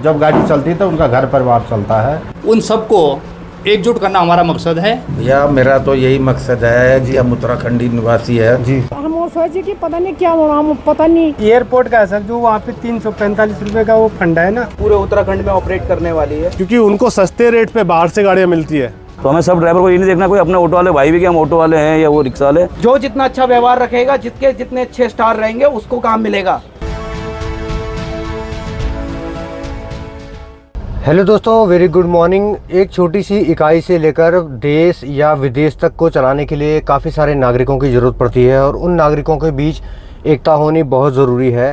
जब गाड़ी चलती है तो उनका घर परिवार चलता है। उन सबको एकजुट करना हमारा मकसद है। भैया मेरा तो यही मकसद है जी, हम उत्तराखंडी निवासी है जी। हम वो सोचे कि पता नहीं क्या होगा, हम पता नहीं। एयरपोर्ट का है सर, जो वहाँ पे 345 रुपए का वो फंड है ना, पूरे उत्तराखंड में ऑपरेट करने वाली है, क्योंकि उनको सस्ते रेट पे बाहर से गाड़ियाँ मिलती है। तो हमें सब ड्राइवर को ये नहीं देखना कोई अपने ऑटो वाले भाई भी कि हम ऑटो वाले हैं या वो रिक्शा वाले। जो जितना अच्छा व्यवहार रखेगा, जितने अच्छे स्टार रहेंगे उसको काम मिलेगा। हेलो दोस्तों, वेरी गुड मॉर्निंग। एक छोटी सी इकाई से लेकर देश या विदेश तक को चलाने के लिए काफ़ी सारे नागरिकों की ज़रूरत पड़ती है और उन नागरिकों के बीच एकता होनी बहुत ज़रूरी है।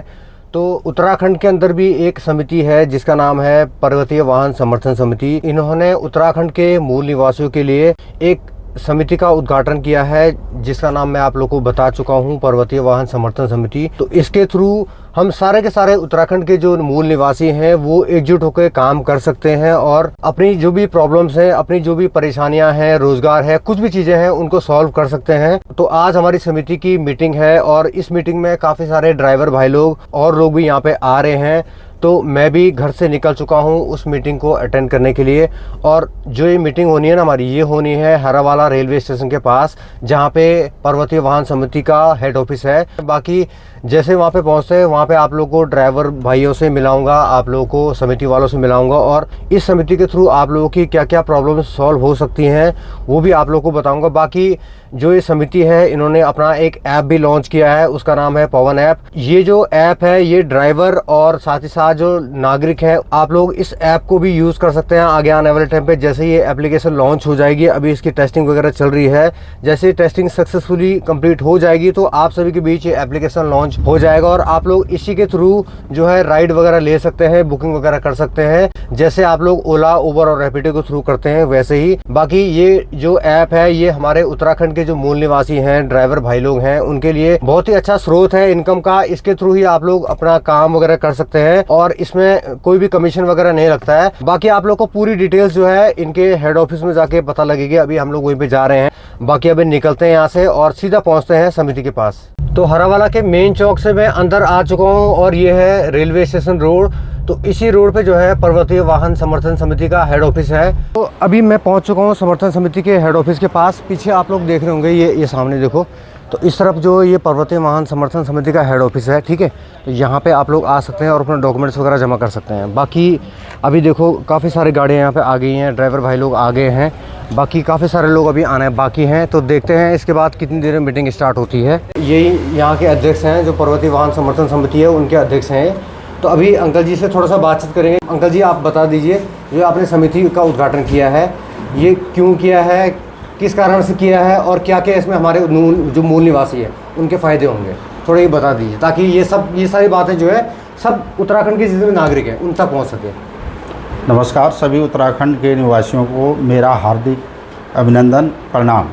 तो उत्तराखंड के अंदर भी एक समिति है जिसका नाम है पर्वतीय वाहन समर्थन समिति। इन्होंने उत्तराखंड के मूल निवासियों के लिए एक समिति का उद्घाटन किया है जिसका नाम मैं आप लोगों को बता चुका हूं, पर्वतीय वाहन समर्थन समिति। तो इसके थ्रू हम सारे के सारे उत्तराखंड के जो मूल निवासी हैं वो एकजुट होकर काम कर सकते हैं और अपनी जो भी प्रॉब्लम्स हैं, अपनी जो भी परेशानियां हैं, रोजगार है, कुछ भी चीज़ें हैं, उनको सॉल्व कर सकते हैं। तो आज हमारी समिति की मीटिंग है और इस मीटिंग में काफ़ी सारे ड्राइवर भाई लोग और लोग भी यहाँ पे आ रहे हैं। तो मैं भी घर से निकल चुका हूँ उस मीटिंग को अटेंड करने के लिए। और जो ये मीटिंग होनी है ना हमारी, ये होनी है हरावाला रेलवे स्टेशन के पास, जहाँ पे पर्वतीय वाहन समिति का हेड ऑफिस है। बाकी जैसे वहाँ पे पहुँचते हैं वहाँ पे आप लोगों को ड्राइवर भाइयों से मिलाऊंगा, आप लोगों को समिति वालों से मिलाऊंगा और इस समिति के थ्रू आप लोगों की क्या क्या प्रॉब्लम सॉल्व हो सकती हैं वो भी आप लोगों को बताऊँगा। बाकी जो ये समिति है इन्होंने अपना एक ऐप भी लॉन्च किया है, उसका नाम है पवन ऐप। ये जो ऐप है ये ड्राइवर और साथ ही साथ जो नागरिक हैं आप लोग इस ऐप को भी यूज़ कर सकते हैं आगे आने वाले टाइम पे। जैसे ये एप्लीकेशन लॉन्च हो जाएगी, अभी इसकी टेस्टिंग वगैरह चल रही है, जैसे टेस्टिंग सक्सेसफुली कंप्लीट हो जाएगी तो आप सभी के बीच ये एप्लीकेशन लॉन्च हो जाएगा और आप लोग इसी के थ्रू जो है राइड वगैरह ले सकते हैं, बुकिंग वगैरह कर सकते हैं, जैसे आप लोग ओला, उबर और रैपिडो के थ्रू करते हैं वैसे ही। बाकी ये जो ऐप है ये हमारे उत्तराखंड के जो मूल निवासी हैं, ड्राइवर भाई लोग हैं, उनके लिए बहुत ही अच्छा स्रोत है इनकम का। इसके थ्रू ही आप लोग अपना काम वगैरह कर सकते हैं और इसमें कोई भी कमीशन वगैरह नहीं लगता है। बाकी आप लोग को पूरी डिटेल्स जो है इनके हेड ऑफिस में जाके पता लगेगी। अभी हम लोग वहीं पे जा रहे हैं, बाकी अभी निकलते हैं यहाँ से और सीधा पहुँचते हैं समिति के पास। तो हरावाला के मेन चौक से मैं अंदर आ चुका हूँ और ये है रेलवे स्टेशन रोड। तो इसी रोड पे जो है पर्वतीय वाहन समर्थन समिति का हेड ऑफिस है। तो अभी मैं पहुंच चुका हूं समर्थन समिति के हेड ऑफिस के पास। पीछे आप लोग देख रहे होंगे ये सामने देखो, तो इस तरफ जो ये पर्वतीय वाहन समर्थन समिति का हेड ऑफिस है, ठीक है। तो यहाँ पे आप लोग आ सकते हैं और अपने डॉक्यूमेंट्स वगैरह जमा कर सकते हैं। बाकी अभी देखो काफ़ी सारी गाड़ियाँ यहाँ पे आ गई हैं, ड्राइवर भाई लोग आ गए हैं, बाकी काफ़ी सारे लोग अभी आने बाकी हैं। तो देखते हैं इसके बाद कितनी देर में मीटिंग स्टार्ट होती है। यही यहाँ के अध्यक्ष हैं, जो पर्वतीय वाहन समर्थन समिति है उनके अध्यक्ष हैं। तो अभी अंकल जी से थोड़ा सा बातचीत करेंगे। अंकल जी आप बता दीजिए, जो आपने समिति का उद्घाटन किया है ये क्यों किया है, किस कारण से किया है और क्या क्या इसमें हमारे जो मूल निवासी है उनके फ़ायदे होंगे, थोड़ा ये बता दीजिए ताकि ये सारी बातें जो है सब उत्तराखंड के जितने नागरिक हैं उन तक पहुँच सके। नमस्कार, सभी उत्तराखंड के निवासियों को मेरा हार्दिक अभिनंदन, प्रणाम।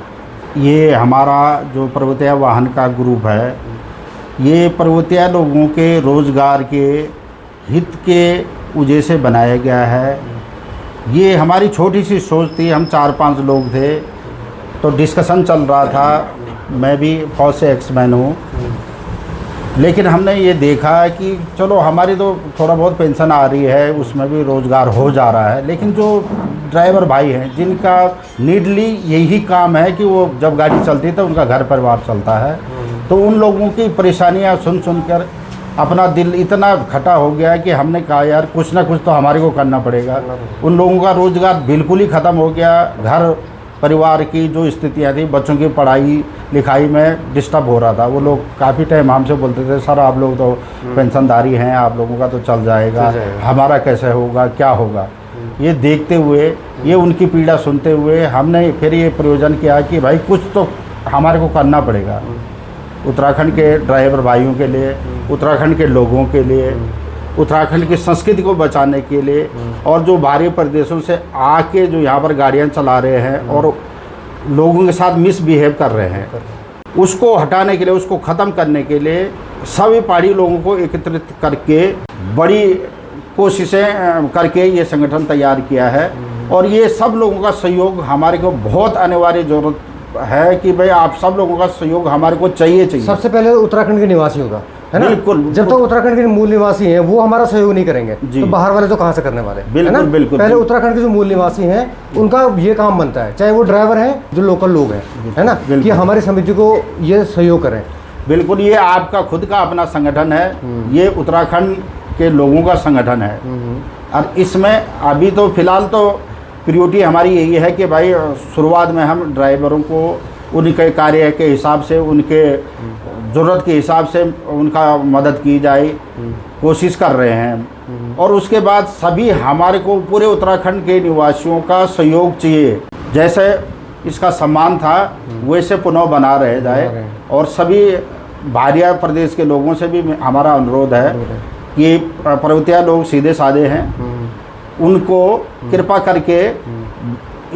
ये हमारा जो पर्वतीय वाहन का ग्रुप है ये पर्वतीय लोगों के रोज़गार के हित के वजह से बनाया गया है। ये हमारी छोटी सी सोच थी, हम 4-5 लोग थे तो डिस्कशन चल रहा था। मैं भी फौज से एक्समैन हूँ, लेकिन हमने ये देखा कि चलो हमारी तो थोड़ा बहुत पेंशन आ रही है, उसमें भी रोज़गार हो जा रहा है, लेकिन जो ड्राइवर भाई हैं जिनका नीडली यही काम है कि वो जब गाड़ी चलती है तो उनका घर परिवार चलता है, तो उन लोगों की परेशानियां सुन कर अपना दिल इतना खटा हो गया कि हमने कहा यार कुछ ना कुछ तो हमारे को करना पड़ेगा। उन लोगों का रोज़गार बिल्कुल ही ख़त्म हो गया, घर परिवार की जो स्थितियाँ थी, बच्चों की पढ़ाई लिखाई में डिस्टर्ब हो रहा था। वो लोग काफ़ी टाइम हमसे बोलते थे सर आप लोग तो पेंशनधारी हैं, आप लोगों का तो चल जाएगा, हमारा कैसे होगा, क्या होगा। ये देखते हुए, ये उनकी पीड़ा सुनते हुए हमने फिर ये प्रयोजन किया कि भाई कुछ तो हमारे को करना पड़ेगा उत्तराखंड के ड्राइवर भाइयों के लिए, उत्तराखंड के लोगों के लिए, उत्तराखंड की संस्कृति को बचाने के लिए और जो बाहरी प्रदेशों से आके जो यहाँ पर गाड़ियाँ चला रहे हैं और लोगों के साथ मिसबिहेव कर रहे हैं, उसको हटाने के लिए, उसको ख़त्म करने के लिए सभी पहाड़ी लोगों को एकत्रित करके बड़ी कोशिशें करके ये संगठन तैयार किया है। और ये सब लोगों का सहयोग हमारे को बहुत अनिवार्य ज़रूरत है कि भाई आप सब लोगों का सहयोग हमारे को चाहिए। सबसे पहले उत्तराखंड के निवासियों का है ना? बिल्कुल। जब तक उत्तराखंड के मूल निवासी हैं वो हमारा सहयोग नहीं करेंगे जी। तो बाहर वाले तो कहाँ से करने वाले, है बिल्कुल, ना? बिल्कुल, पहले बिल्कुल। उत्तराखंड के जो मूल निवासी हैं उनका ये काम बनता है, चाहे वो ड्राइवर हैं जो लोकल लोग हैं, है ना, कि बिल्कुल। हमारी समिति को ये सहयोग करें। बिल्कुल, ये आपका खुद का अपना संगठन है, ये उत्तराखंड के लोगों का संगठन है। और इसमें अभी तो फिलहाल तो प्रायोरिटी हमारी यही है कि भाई शुरुआत में हम ड्राइवरों को उनके कार्य के हिसाब से, उनके ज़रूरत के हिसाब से उनका मदद की जाए, कोशिश कर रहे हैं। और उसके बाद सभी हमारे को पूरे उत्तराखंड के निवासियों का सहयोग चाहिए। जैसे इसका सम्मान था वैसे पुनः बना रहे जाए। और सभी भारिया प्रदेश के लोगों से भी हमारा अनुरोध है कि पर्वतीय लोग सीधे साधे हैं, उनको कृपा करके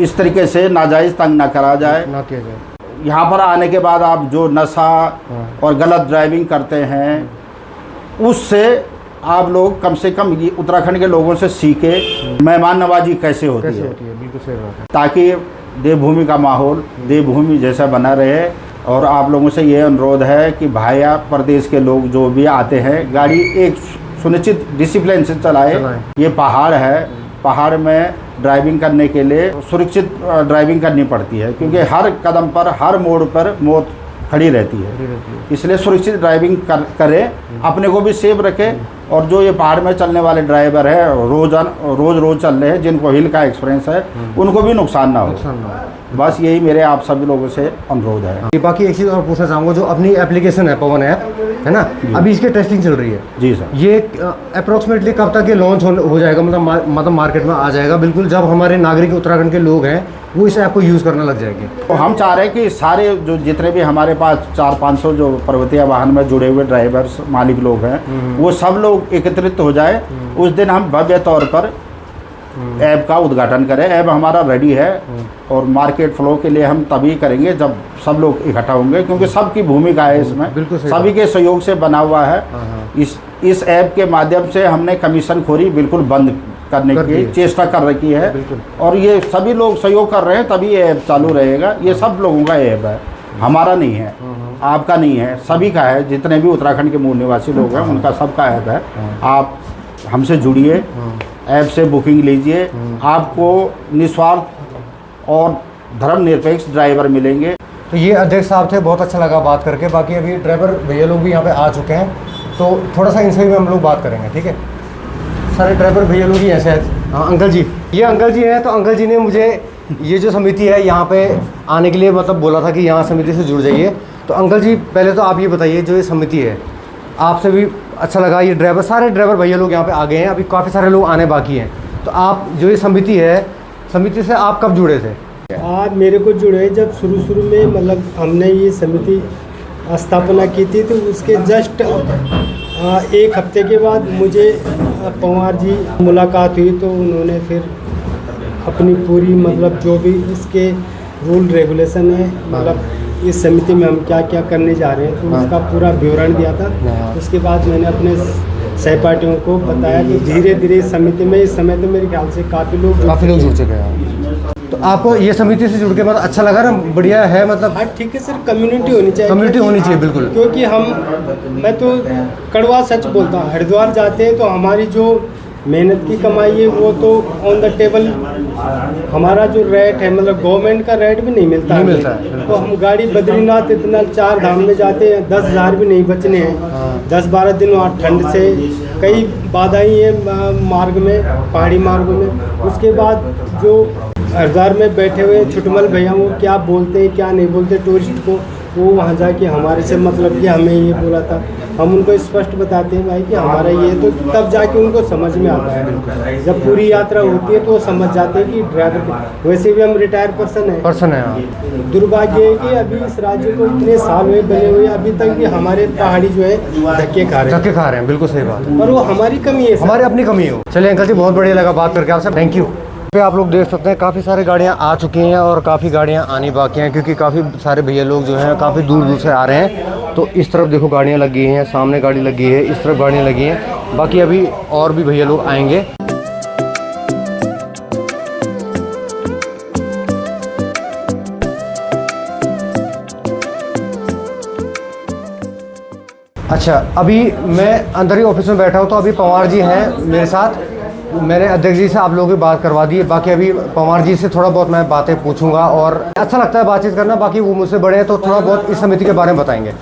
इस तरीके से नाजायज़ तंग ना करा जाए। ना किया जाए। यहाँ पर आने के बाद आप जो नशा और गलत ड्राइविंग करते हैं उससे आप लोग कम से कम ये उत्तराखंड के लोगों से सीखे मेहमान नवाजी कैसे होती है, बिल्कुल सही बात है। ताकि देवभूमि का माहौल देवभूमि जैसा बना रहे। और आप लोगों से ये अनुरोध है कि भाया प्रदेश के लोग जो भी आते हैं गाड़ी एक सुनिश्चित डिसिप्लिन से चलाए। ये पहाड़ है, पहाड़ में ड्राइविंग करने के लिए सुरक्षित ड्राइविंग करनी पड़ती है, क्योंकि हर कदम पर हर मोड़ पर मौत खड़ी रहती है। इसलिए सुरक्षित ड्राइविंग करें, अपने को भी सेफ रखें। और जो ये पहाड़ में चलने वाले ड्राइवर है रोज़ चल रहे हैं, जिनको हिल का एक्सपीरियंस है, उनको भी नुकसान ना हो। बस यही मेरे आप सभी लोगों से अनुरोध है। बाकी एक चीज़ और पूछना चाहूँगा, जो अपनी एप्लीकेशन है पवन ऐप, है ना, अभी इसकी टेस्टिंग चल रही है। जी सर। ये अप्रोक्सीमेटली कब तक ये लॉन्च हो जाएगा, मतलब मार्केट में आ जाएगा बिल्कुल, जब हमारे नागरिक उत्तराखंड के लोग हैं वो इस ऐप को यूज़ करने लग जाएंगे? तो हम चाह रहे हैं कि सारे जो जितने भी हमारे पास 400-500 जो पर्वतीय वाहन में जुड़े हुए ड्राइवर्स मालिक लोग हैं, वो सब लोग एकत्रित हो जाए। उस दिन हम भव्य तौर पर ऐप का उद्घाटन करें। ऐप हमारा रेडी है और मार्केट फ्लो के लिए हम तभी करेंगे जब सब लोग इकट्ठा होंगे, क्योंकि सबकी भूमिका है इसमें, बिल्कुल सही सभी के सहयोग से बना हुआ है। इस ऐप के माध्यम से हमने कमीशन खोरी बिल्कुल बंद करने की चेष्टा कर रखी है। और ये सभी लोग सहयोग कर रहे हैं, तभी ये ऐप चालू रहेगा। ये सब लोगों का ऐप है, हमारा नहीं है, आपका नहीं है, सभी का है। जितने भी उत्तराखंड के मूल निवासी लोग हैं उनका सबका ऐप है। आप हमसे जुड़िए, ऐप से बुकिंग लीजिए, आपको निस्वार्थ और धर्मनिरपेक्ष ड्राइवर मिलेंगे। तो ये अध्यक्ष साहब थे, बहुत अच्छा लगा बात करके। बाकी अभी ड्राइवर भैया लोग भी यहाँ पे आ चुके हैं, तो थोड़ा सा इनसे भी हम लोग बात करेंगे, ठीक है? सारे ड्राइवर भैया लोग ही हैं शायद। हाँ अंकल जी, ये अंकल जी हैं। तो अंकल जी ने मुझे ये जो समिति है यहाँ पे आने के लिए मतलब बोला था कि यहाँ समिति से जुड़ जाइए। तो अंकल जी पहले तो आप ये बताइए, जो ये समिति है, आपसे भी अच्छा लगा, ये ड्राइवर सारे ड्राइवर भैया लोग यहाँ पे आ गए हैं, अभी काफ़ी सारे लोग आने बाकी हैं। तो आप जो ये समिति है, समिति से आप कब जुड़े थे? आप मेरे को जुड़े जब शुरू में, मतलब हमने ये समिति स्थापना की थी, तो उसके जस्ट एक हफ्ते के बाद मुझे पवार जी मुलाकात हुई। तो उन्होंने फिर अपनी पूरी मतलब जो भी इसके रूल रेगुलेशन है, मतलब इस समिति में हम क्या क्या करने जा रहे हैं, तो उसका पूरा विवरण दिया था। उसके बाद मैंने अपने सहपाठियों को बताया कि धीरे धीरे इस समिति में, इस समय तो मेरे ख्याल से काफ़ी लोग जुड़ चुके हैं। तो आपको ये समिति से जुड़ के मतलब अच्छा लगा ना? बढ़िया है मतलब? हाँ ठीक है सर, कम्युनिटी होनी चाहिए। कम्युनिटी होनी चाहिए बिल्कुल, क्योंकि मैं तो कड़वा सच बोलता हूँ, हरिद्वार जाते हैं तो हमारी जो मेहनत की कमाई है वो तो ऑन द टेबल, हमारा जो रेट है मतलब गवर्नमेंट का रेट भी नहीं मिलता है। तो हम गाड़ी बद्रीनाथ इतना 4 धाम में जाते हैं, 10,000 भी नहीं बचने हैं। 10-12 दिन वहाँ ठंड से कई बाधाएं हैं मार्ग में, पहाड़ी मार्ग में। उसके बाद जो हरिद्वार में बैठे हुए छुटमल भैया वो क्या बोलते हैं क्या नहीं बोलते टूरिस्ट को, वो वहाँ जाके हमारे से मतलब कि हमें ये बोला था, हम उनको स्पष्ट बताते हैं भाई कि हमारा ये, तो तब जाके उनको समझ में आता है। जब पूरी यात्रा होती है तो वो समझ जाते हैं कि ड्राइवर, वैसे भी हम रिटायर पर्सन है। दुर्भाग्य है कि अभी इस राज्य को इतने साल हुए बने हुए, अभी तक भी हमारे पहाड़ी जो है धक्के खा रहे हैं। बिल्कुल सही बात, और वो हमारी कमी है, हमारी अपनी कमी हो। चलिए अंकल जी, बहुत बढ़िया लगा बात करके आपसे, थैंक यू। पे आप लोग देख सकते हैं काफ़ी सारी गाड़ियाँ आ चुकी हैं और काफ़ी गाड़ियाँ आनी बाकी हैं, क्योंकि काफ़ी सारे भैया लोग जो हैं काफ़ी दूर दूर से आ रहे हैं। तो इस तरफ देखो गाड़ियाँ लगी हैं, सामने गाड़ी लगी है, इस तरफ गाड़ियाँ लगी हैं, बाकी अभी और भी भैया लोग आएंगे। अच्छा, अभी मैं अंदर ही ऑफिस में बैठा हूँ, तो अभी पवार जी हैं मेरे साथ। मैंने अध्यक्ष जी से आप लोगों की बात करवा दी है, बाकी अभी पवार जी से थोड़ा बहुत मैं बातें पूछूंगा और अच्छा लगता है बातचीत करना। बाकी वो मुझसे बड़े हैं तो थोड़ा बहुत इस समिति के बारे में बताएंगे।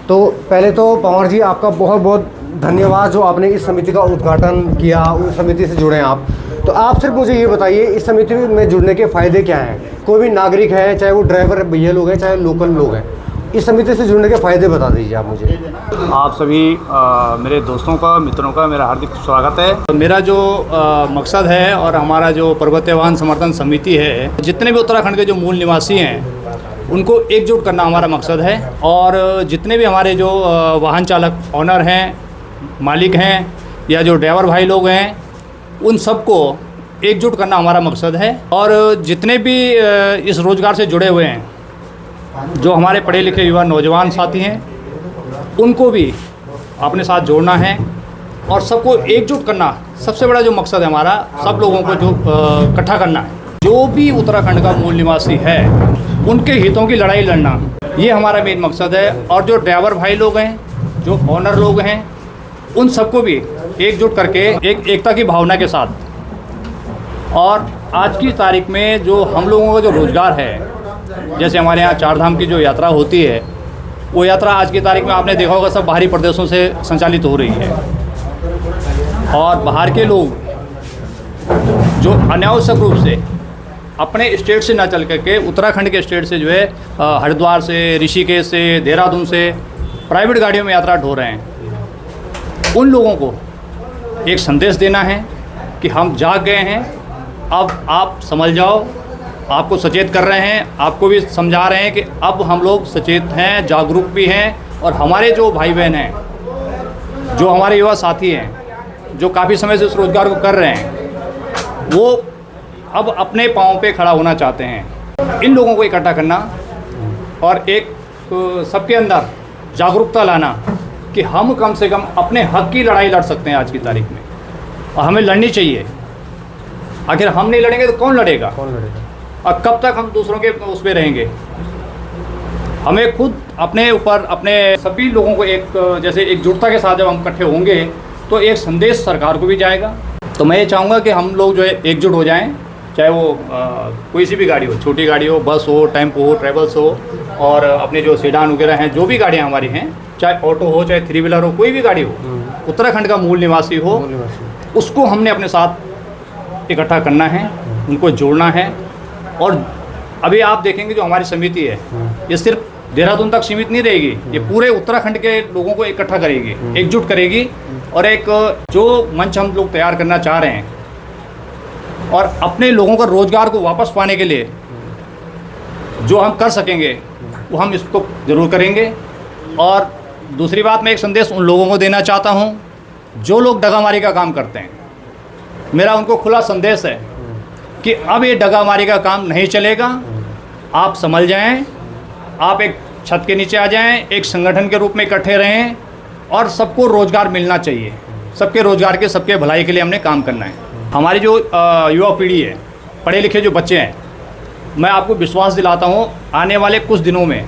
तो पहले तो पवार जी आपका बहुत बहुत धन्यवाद जो आपने इस समिति का उद्घाटन किया, उस समिति से जुड़े हैं आप। तो आप सिर्फ मुझे ये बताइए, इस समिति में जुड़ने के फ़ायदे क्या हैं? कोई भी नागरिक है, चाहे वो ड्राइवर भैया लोग हैं, चाहे लोकल लोग हैं, इस समिति से जुड़ने के फ़ायदे बता दीजिए आप मुझे। आप सभी मेरे दोस्तों का, मित्रों का मेरा हार्दिक स्वागत है। तो मेरा जो मकसद है और हमारा जो पर्वतीय वाहन समर्थन समिति है, जितने भी उत्तराखंड के जो मूल निवासी हैं उनको एकजुट करना हमारा मकसद है। और जितने भी हमारे जो वाहन चालक ऑनर हैं, मालिक हैं या जो ड्राइवर भाई लोग हैं, उन सबको एकजुट करना हमारा मकसद है। और जितने भी इस रोज़गार से जुड़े हुए हैं, जो हमारे पढ़े लिखे युवा नौजवान साथी हैं, उनको भी अपने साथ जोड़ना है और सबको एकजुट करना सबसे बड़ा जो मकसद है हमारा। सब लोगों को जो इकट्ठा करना है, जो भी उत्तराखंड का मूल निवासी है उनके हितों की लड़ाई लड़ना, ये हमारा मेन मकसद है। और जो ड्राइवर भाई लोग हैं, जो ऑनर लोग हैं, उन सबको भी एकजुट करके एक एकता की भावना के साथ। और आज की तारीख में जो हम लोगों का जो रोज़गार है, जैसे हमारे यहाँ चार धाम की जो यात्रा होती है, वो यात्रा आज की तारीख में आपने देखा होगा सब बाहरी प्रदेशों से संचालित हो रही है। और बाहर के लोग जो अनावश्यक रूप से अपने स्टेट से ना चल करके उत्तराखंड के स्टेट से जो है हरिद्वार से, ऋषिकेश से, देहरादून से प्राइवेट गाड़ियों में यात्रा ढो रहे हैं, उन लोगों को एक संदेश देना है कि हम जाग गए हैं, अब आप समझ जाओ। आपको सचेत कर रहे हैं, आपको भी समझा रहे हैं कि अब हम लोग सचेत हैं, जागरूक भी हैं। और हमारे जो भाई बहन हैं, जो हमारे युवा साथी हैं, जो काफ़ी समय से इस रोज़गार को कर रहे हैं, वो अब अपने पाँव पे खड़ा होना चाहते हैं। इन लोगों को इकट्ठा करना और एक सबके अंदर जागरूकता लाना कि हम कम से कम अपने हक की लड़ाई लड़ सकते हैं आज की तारीख में, और हमें लड़नी चाहिए। आखिर हम नहीं लड़ेंगे तो कौन लड़ेगा? और कब तक हम दूसरों के उस पर रहेंगे? हमें खुद अपने ऊपर, अपने सभी लोगों को एक जैसे एकजुटता के साथ जब हम इकट्ठे होंगे तो एक संदेश सरकार को भी जाएगा। तो मैं ये चाहूँगा कि हम लोग जो है एकजुट हो जाएं, चाहे वो कोई सी भी गाड़ी हो, छोटी गाड़ी हो, बस हो, टेम्पो हो, ट्रैवल्स हो, और अपने जो सेडान वगैरह हैं, जो भी गाड़ियाँ हमारी हैं, चाहे ऑटो हो, चाहे थ्री व्हीलर हो, कोई भी गाड़ी हो, उत्तराखंड का मूल निवासी हो, उसको हमने अपने साथ इकट्ठा करना है, उनको जोड़ना है। और अभी आप देखेंगे जो हमारी समिति है, ये सिर्फ देहरादून तक सीमित नहीं रहेगी, ये पूरे उत्तराखंड के लोगों को इकट्ठा करेगी, एकजुट करेगी। और एक जो मंच हम लोग तैयार करना चाह रहे हैं और अपने लोगों का रोज़गार को वापस पाने के लिए जो हम कर सकेंगे वो हम इसको ज़रूर करेंगे। और दूसरी बात, मैं एक संदेश उन लोगों को देना चाहता हूँ जो लोग दगामारी का काम करते हैं। मेरा उनको खुला संदेश है कि अब ये दगामारी का काम नहीं चलेगा। आप संभल जाएं, आप एक छत के नीचे आ जाएं, एक संगठन के रूप में इकट्ठे रहें और सबको रोज़गार मिलना चाहिए। सबके रोज़गार के, सबके भलाई के लिए हमने काम करना है। हमारी जो युवा पीढ़ी है, पढ़े लिखे जो बच्चे हैं, मैं आपको विश्वास दिलाता हूँ आने वाले कुछ दिनों में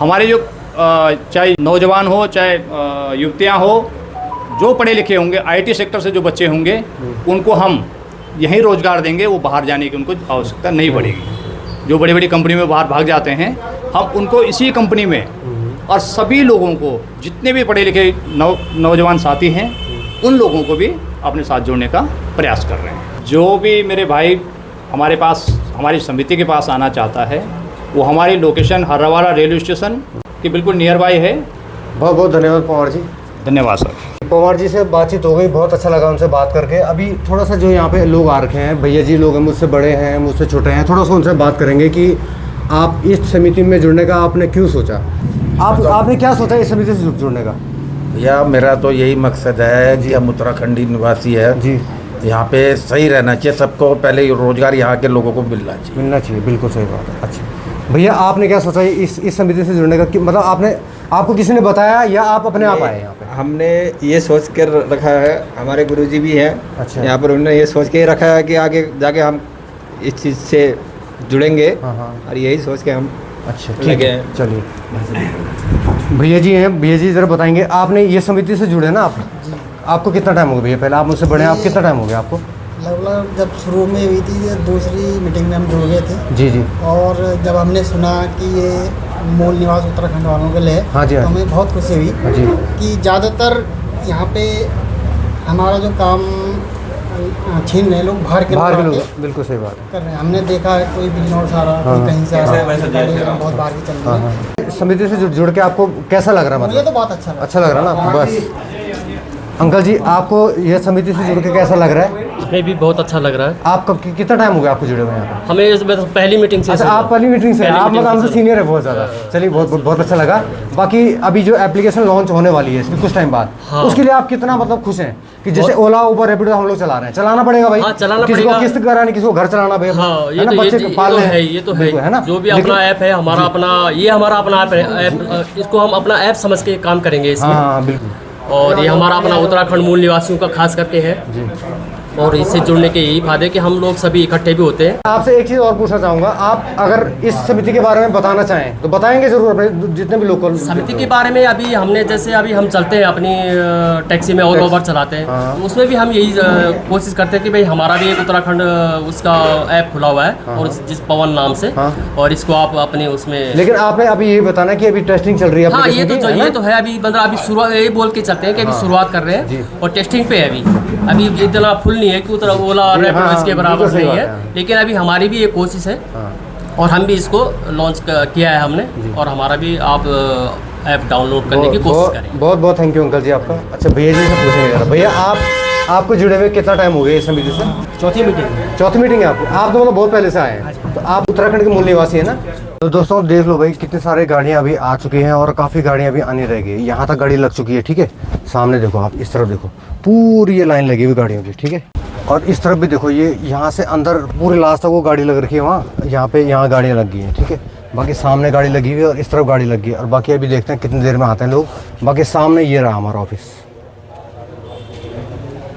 हमारे जो चाहे नौजवान हो, चाहे युवतियाँ हो, जो पढ़े लिखे होंगे, आईटी सेक्टर से जो बच्चे होंगे, उनको हम यहीं रोज़गार देंगे। वो बाहर जाने की उनको आवश्यकता नहीं पड़ेगी। जो बड़ी बड़ी कंपनी में बाहर भाग जाते हैं, हम उनको इसी कंपनी में, और सभी लोगों को, जितने भी पढ़े लिखे नौजवान साथी हैं, उन लोगों को भी अपने साथ जोड़ने का प्रयास कर रहे हैं। जो भी मेरे भाई हमारे पास, हमारी समिति के पास आना चाहता है, वो हमारी लोकेशन हर्रावाड़ा रेलवे स्टेशन के बिल्कुल नियर बाई है। बहुत बहुत धन्यवाद पवार जी। धन्यवाद सर। पवार जी से बातचीत हो गई, बहुत अच्छा लगा उनसे बात करके। अभी थोड़ा सा जो यहाँ पे लोग आ रखे हैं, भैया जी लोग हैं, मुझसे बड़े हैं, मुझसे छोटे हैं, थोड़ा सा उनसे बात करेंगे कि आप इस समिति में जुड़ने का आपने क्यों सोचा? आपने क्या सोचा इस समिति से जुड़ने का? भैया मेरा तो यही मकसद है कि हम उत्तराखंडी निवासी है जी, यहाँ पे सही रहना चाहिए। सबको पहले रोज़गार यहाँ के लोगों को मिलना चाहिए। बिल्कुल सही बात है। अच्छा भैया, आपने क्या सोचा इस समिति से जुड़ने का? कि मतलब आपको किसी ने बताया या आप अपने आप आए यहाँ पे? हमने ये सोच कर रखा है, हमारे गुरुजी भी हैं अच्छा, यहाँ पर, उन्होंने ये सोच के रखा है कि आगे जाके हम इस चीज़ से जुड़ेंगे। हाँ। और यही सोच के हम अच्छा ठीक है, चलिए। भैया जी हैं, भैया जी ज़रा बताएंगे, आपने ये समिति से जुड़े ना आप? आपको कितना टाइम हो गया भैया? पहले आप मुझसे बड़े हैं, आप कितना टाइम हो गया आपको? लगभग जब शुरू में हुई थी, दूसरी मीटिंग में हम जुड़ गए थे। जी जी। और जब हमने सुना कि ये मूल निवास उत्तराखंड वालों के लिए, हाँ जी, तो हमें बहुत खुशी हुई जी कि ज़्यादातर यहाँ पे हमारा जो काम छीन रहे लोग बाहर के लोग, बिल्कुल सही बात कर रहे हैं। हमने देखा है कोई बिजनौर से आ रहा, कोई कहीं से आ रहा, बहुत बाहर की चल रही है। समिति से जुड़ के आपको कैसा लग रहा है? मुझे मतलब तो बहुत अच्छा लग रहा ना। बस अंकल जी, आपको यह समिति से जुड़ के कैसा लग रहा है? हमें भी बहुत अच्छा लग रहा है। आपका कितना टाइम हो गया आपको जुड़े हुए हैं? हमें इसमें पहली मीटिंग से। अच्छा, आप पहली मीटिंग से? आप मतलब हमसे सीनियर है बहुत ज़्यादा। चलिए, बहुत अच्छा लगा। बाकी अभी जो एप्लीकेशन लॉन्च होने वाली है इसमें कुछ टाइम बाद, उसके लिए आप कितना मतलब खुश हैं कि जैसे ओला उबर रैपिडो हम लोग चला रहे हैं? चलाना पड़ेगा भाई, किसी को किस्त करानी, किसी को घर चलाना भाई, बच्चे पालने हैं, ये तो है ना। जो भी अपना ऐप है हमारा, अपना ये हमारा अपना ऐप, इसको हम अपना ऐप समझ के काम करेंगे इसमें। हाँ बिल्कुल। और ये हमारा अपना उत्तराखंड मूल निवासियों का खास करके है जी। और इससे जुड़ने के यही फायदे कि हम लोग सभी इकट्ठे भी होते हैं। आपसे एक चीज़ और पूछना चाहूँगा, आप अगर इस समिति के बारे में बताना चाहें तो बताएंगे जरूर, अपने जितने भी लोकल समिति के बारे में। अभी हमने जैसे अभी हम चलते हैं अपनी टैक्सी में, ऑल ओवर चलाते हैं, तो उसमें भी हम यही कोशिश करते हैं कि भाई हमारा भी एक उत्तराखंड उसका ऐप खुला हुआ है, और जिस पवन नाम से, और इसको आप अपने उसमें। लेकिन आपने अभी ये बताना कि अभी टेस्टिंग चल रही है। हाँ, ये तो है। अभी मतलब अभी शुरुआत यही बोल के चलते हैं कि अभी शुरुआत कर रहे हैं और टेस्टिंग पे है। अभी इतना फुल नहीं है कि ओला रैपिडो इसके बराबर नहीं है, लेकिन अभी हमारी भी एक कोशिश है और हम भी इसको लॉन्च किया है हमने, और हमारा भी आप ऐप डाउनलोड करने की कोशिश करें। बहुत थैंक यू अंकल जी आपका। अच्छा भैया जी से पूछेंगे, भैया आपको जुड़े हुए कितना टाइम हो गया इस समिति से? चौथी मीटिंग है आपकी। आप तो मतलब बहुत पहले से आए हैं, तो आप उत्तराखंड के मूल निवासी है ना? तो दोस्तों देख लो भाई, कितनी सारी गाड़ियाँ अभी आ चुकी हैं और काफ़ी गाड़ियाँ अभी आने रह गई। यहाँ तक गाड़ी लग चुकी है, ठीक है। सामने देखो, आप इस तरफ देखो, पूरी ये लाइन लगी हुई गाड़ियों की, ठीक है। और इस तरफ भी देखो, ये यहाँ से अंदर पूरे लास्ट तक वो गाड़ी लग रखी है, वहाँ यहाँ गाड़ियाँ लग गई हैं, ठीक है। बाकी सामने गाड़ी लगी हुई है और इस तरफ गाड़ी लगी है, और बाकी अभी देखते हैं कितनी देर में आते हैं लोग। बाकी सामने ये रहा हमारा ऑफिस,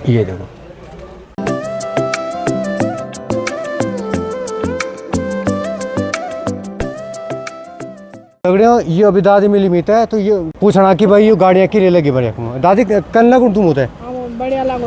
ये देखो। ये अभी दादी मिली मीत है, तो ये पूछना कि भाई ये गाड़ियाँ किरे लगी बड़े दादी कल ना तुम होता है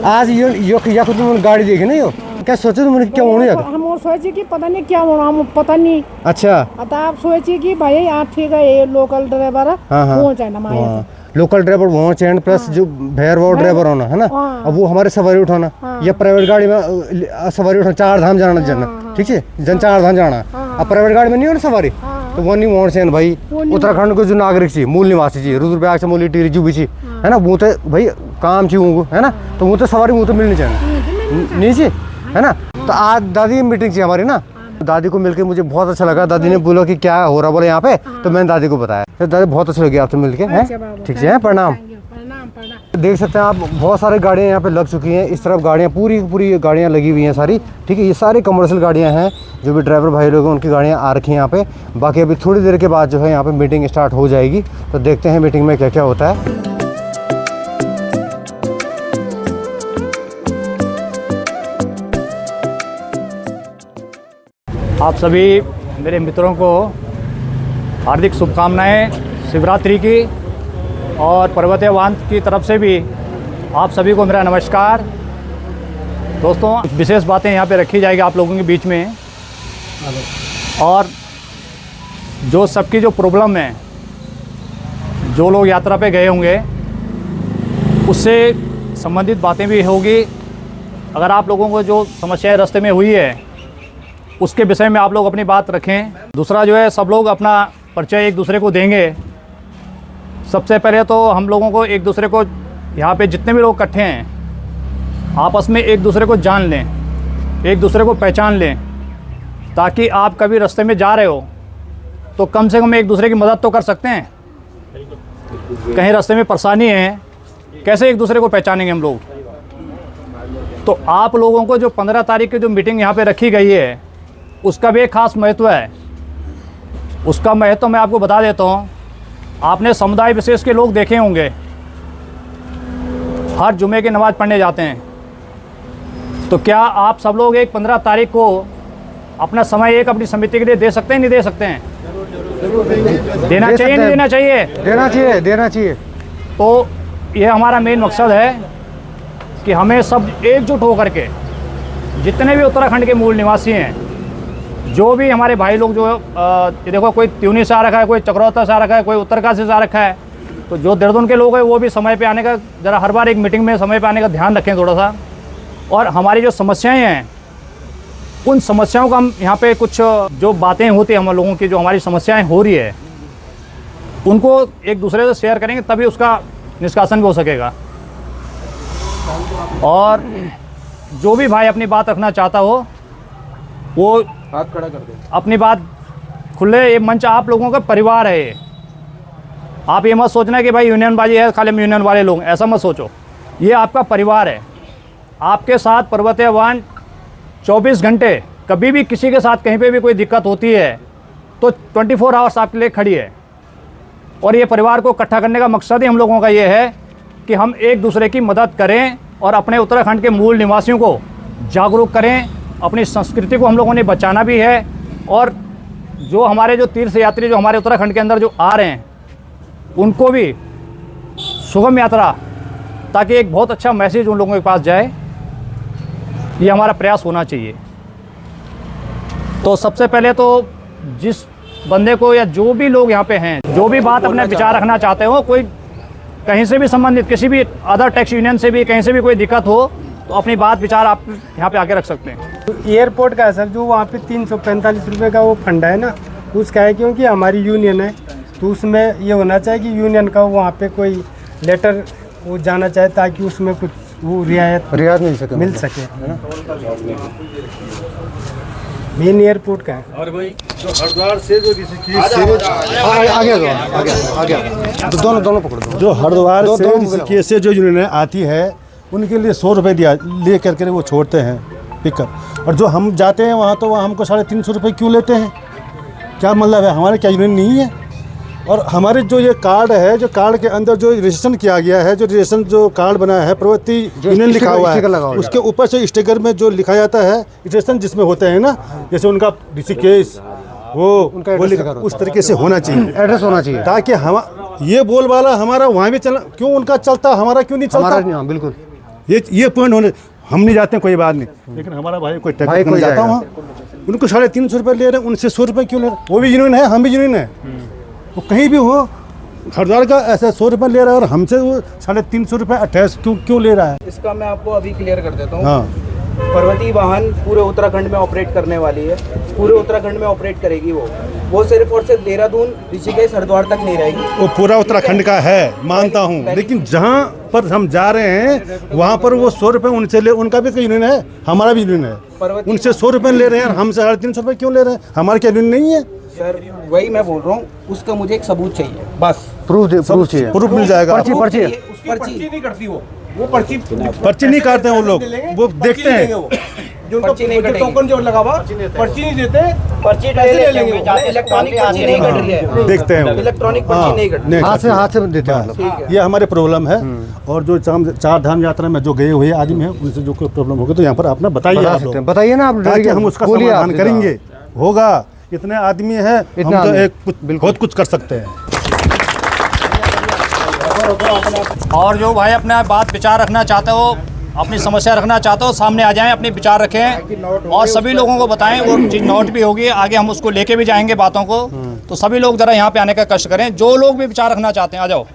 आज ये तुम गाड़ी देखी ना, यो क्या सोचे तुमने क्या होने जाता? हम और सोचे कि पता नहीं क्या होना, हम पता नहीं। अच्छा, आप सोचे कि भाई यहाँ ठीक है, ये लोकल ड्राइवर है, लोकल ड्राइवर वहाँ चैन प्लस जो भैर वो ड्राइवर होना है ना, अब वो हमारे सवारी उठाना या प्राइवेट गाड़ी में सवारी उठाना, 4 धाम जाना जन, ठीक है, जन 4 धाम जाना। अब प्राइवेट गाड़ी में नहीं हो ना सवारी, तो वो नहीं वहाँ चैन भाई उत्तराखंड के जो नागरिक छी, मूल निवासी छी, रुद्रप्रयाग से मूली टिहरी जो भी छी है ना, वो तो भाई काम छी वो है ना, तो वो तो सवारी वो तो मिलनी चाहिए नहीं छी है ना। तो आज दादी की मीटिंग थी हमारी ना, दादी को मिलके मुझे बहुत अच्छा लगा। दादी ने बोला कि क्या हो रहा बोले यहाँ पे, तो मैंने दादी को बताया, तो दादी बहुत अच्छा लगी आपसे मिलके, हैं ठीक है, प्रणाम। देख सकते हैं आप, बहुत सारी गाड़ियाँ यहाँ पे लग चुकी हैं। इस तरफ गाड़ियाँ पूरी गाड़ियाँ लगी हुई हैं सारी, ठीक है। ये सारी कमर्शियल गाड़ियाँ हैं, जो भी ड्राइवर भाई लोग हैं उनकी गाड़ियाँ आ रखी हैं यहाँ पे। बाकी अभी थोड़ी देर के बाद जो है यहाँ पे मीटिंग स्टार्ट हो जाएगी, तो देखते हैं मीटिंग में क्या क्या होता है। आप सभी मेरे मित्रों को हार्दिक शुभकामनाएं शिवरात्रि की, और पर्वतीय वाहन की तरफ से भी आप सभी को मेरा नमस्कार। दोस्तों, विशेष बातें यहाँ पे रखी जाएगी आप लोगों के बीच में, और जो सबकी जो प्रॉब्लम है, जो लोग यात्रा पे गए होंगे उससे संबंधित बातें भी होगी। अगर आप लोगों को जो समस्याएं रास्ते में हुई है उसके विषय में आप लोग अपनी बात रखें। दूसरा जो है, सब लोग अपना परिचय एक दूसरे को देंगे। सबसे पहले तो हम लोगों को एक दूसरे को, यहाँ पे जितने भी लोग इकट्ठे हैं, आपस में एक दूसरे को जान लें, एक दूसरे को पहचान लें, ताकि आप कभी रास्ते में जा रहे हो तो कम से कम एक दूसरे की मदद तो कर सकते हैं। कहीं रास्ते में परेशानी है, कैसे एक दूसरे को पहचानेंगे हम लोग? तो आप लोगों को जो 15 तारीख की जो मीटिंग यहाँ पे रखी गई है, उसका भी एक ख़ास महत्व है। उसका महत्व मैं आपको बता देता हूँ। आपने समुदाय विशेष के लोग देखे होंगे, हर जुमे की नमाज़ पढ़ने जाते हैं। तो क्या आप सब लोग एक 15 तारीख को अपना समय एक अपनी समिति के लिए दे सकते हैं, नहीं दे सकते हैं? देना चाहिए नहीं देना चाहिए? देना चाहिए, देना चाहिए। तो ये हमारा मेन मकसद है कि हमें सब एकजुट होकर के जितने भी उत्तराखंड के मूल निवासी हैं, जो भी हमारे भाई लोग जो ये देखो कोई त्यूनी से आ रखा है, कोई चक्रौता से आ रखा है, कोई उत्तरकाशी से आ रखा है, तो जो देहरादून के लोग हैं वो भी समय पे आने का ज़रा हर बार एक मीटिंग में समय पे आने का ध्यान रखें थोड़ा सा। और हमारी जो समस्याएं हैं उन समस्याओं का हम यहाँ पे कुछ जो बातें होती हैं हम लोगों की, जो हमारी समस्याएं हो रही है उनको एक दूसरे से शेयर करेंगे, तभी उसका निष्कासन भी हो सकेगा। और जो भी भाई अपनी बात रखना चाहता हो वो हाथ खड़ा कर दे, अपनी बात खुले, ये मंच आप लोगों का परिवार है ये। आप ये मत सोचना कि भाई यूनियनबाजी है खाली यूनियन वाले लोग, ऐसा मत सोचो। ये आपका परिवार है, आपके साथ पर्वतीय वाहन 24 घंटे, कभी भी किसी के साथ कहीं पे भी कोई दिक्कत होती है तो 24 आवर्स आपके लिए खड़ी है। और ये परिवार को इकट्ठा करने का मकसद ही हम लोगों का ये है कि हम एक दूसरे की मदद करें और अपने उत्तराखंड के मूल निवासियों को जागरूक करें। अपनी संस्कृति को हम लोगों ने बचाना भी है, और जो हमारे जो तीर्थ यात्री जो हमारे उत्तराखंड के अंदर जो आ रहे हैं उनको भी सुगम यात्रा, ताकि एक बहुत अच्छा मैसेज उन लोगों के पास जाए, ये हमारा प्रयास होना चाहिए। तो सबसे पहले तो जिस बंदे को या जो भी लोग यहाँ पे हैं, जो भी बात अपने विचार रखना चाहते हो, कोई कहीं से भी संबंधित किसी भी अदर टैक्स यूनियन से भी कहीं से भी कोई दिक्कत हो तो अपनी बात विचार आप यहाँ पे आके रख सकते हैं। तो एयरपोर्ट का है सर, जो वहाँ पे 345 रुपये का वो फंड है ना, उसका है क्योंकि हमारी यूनियन है, तो उसमें ये होना चाहिए कि यूनियन का वहाँ पे कोई लेटर वो जाना चाहे ताकि उसमें कुछ वो रियायत मिल सके है ना। मेन एयरपोर्ट का है। और भाई जो हरिद्वार से जो ऋषिकेश से दोनों पकड़ दो। जो हरिद्वार से ऋषिकेश से जो यूनियन आती है उनके लिए 100 रुपये दिया ले करके वो छोड़ते हैं पिकअप, और जो हम जाते हैं वहाँ तो वहाँ हमको 350 रुपये क्यों लेते हैं? क्या मतलब है? हमारे क्या यूनियन नहीं है? और हमारे जो ये कार्ड है, जो कार्ड के अंदर जो रजिस्ट्रेशन किया गया है, जो रजिस्ट्रेशन जो कार्ड बनाया है पर्वती यूनियन लिखा हुआ है, उसके ऊपर से स्टिकर में जो लिखा जाता है रजिस्ट्रेशन जिसमें होते हैं ना, जैसे उनका ऋषिकेश वो उस तरीके से होना चाहिए, एड्रेस होना चाहिए, ताकि हम ये बोलबाला हमारा वहाँ भी चल, क्यों उनका चलता हमारा क्यों नहीं चलता? बिल्कुल ये पॉइंट होने, हम नहीं जाते कोई बात नहीं, लेकिन हमारा भाई कोई टैक्स नहीं जाता वहाँ, उनको 350 रुपये ले रहे हैं, उनसे 100 रुपये क्यों ले रहे हैं? वो भी यूनियन है, हम भी यूनियन है, वो कहीं भी हो हरिद्वार का ऐसा 100 रुपये ले रहा है और हमसे वो 350 रुपये 28 क्यों ले रहा है? इसका मैं आपको अभी क्लियर कर देता हूँ। हाँ, पर्वतीय वाहन पूरे उत्तराखंड में ऑपरेट करने वाली है, पूरे उत्तराखंड में ऑपरेट करेगी। वो सिर्फ और सिर्फ देहरादून ऋषिकेश हरिद्वार तक नहीं रहेगी। वो पूरा उत्तराखंड का है, मानता हूँ, लेकिन जहाँ पर हम जा रहे हैं वहाँ पर वो 100 रुपये उनसे ले, उनका भी यूनियन है, हमारा भी यूनियन है, उनसे 100 रुपये ले रहे हैं, हम 350 रुपये क्यों ले रहे हैं? हमारे क्या यूनियन नहीं है? सर वही मैं बोल रहा हूँ, उसका मुझे एक सबूत चाहिए, बस प्रूफ चाहिए, प्रूफ मिल जाएगा। पर्ची पर्ची नहीं करती वो पर्ची नहीं काटते हैं वो लोग, वो देखते हैं जो टोकन जो लगा हुआ, पर्ची नहीं देते, पर्ची कैसे ले लेंगे? इलेक्ट्रॉनिक पर्ची नहीं कट रही है, देखते हैं, इलेक्ट्रॉनिक पर्ची नहीं कट रही है, हाथ से देते हैं। ये हमारे प्रॉब्लम है। और जो 4 धाम यात्रा में जो गए हुए आदमी हैं उनसे जो कोई प्रॉब्लम होगी तो यहाँ पर अपना बताइए ना आप, ताकि हम उसका समाधान करेंगे। होगा, इतने आदमी हैं, हम तो एक बहुत कुछ कर सकते हैं। और जो भाई अपना बात विचार रखना चाहते हो, अपनी समस्या रखना चाहते हो, सामने आ जाएं, अपने विचार रखें और सभी लोगों को बताएं। वो चीज़ नोट भी होगी, आगे हम उसको लेके भी जाएंगे बातों को। तो सभी लोग ज़रा यहाँ पे आने का कष्ट करें, जो लोग भी विचार रखना चाहते हैं आ जाओ।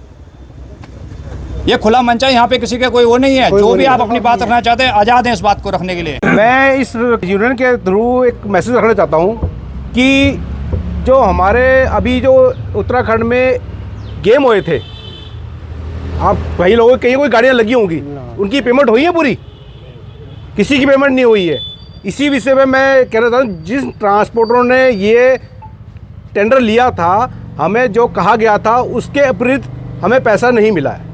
ये खुला मंच है, यहाँ पे किसी का कोई वो नहीं है, जो भी आप अपनी बात रखना चाहते हैं आज़ाद हैं इस बात को रखने के लिए। मैं इस यूनियन के थ्रू एक मैसेज रखना चाहता हूँ कि जो हमारे अभी जो उत्तराखंड में गेम हुए थे, आप कई लोगों की कोई गाड़ियाँ लगी होंगी, उनकी पेमेंट हुई है पूरी? किसी की पेमेंट नहीं हुई है। इसी विषय में मैं कह रहा था, जिस ट्रांसपोर्टरों ने ये टेंडर लिया था, हमें जो कहा गया था उसके विपरीत हमें पैसा नहीं मिला है।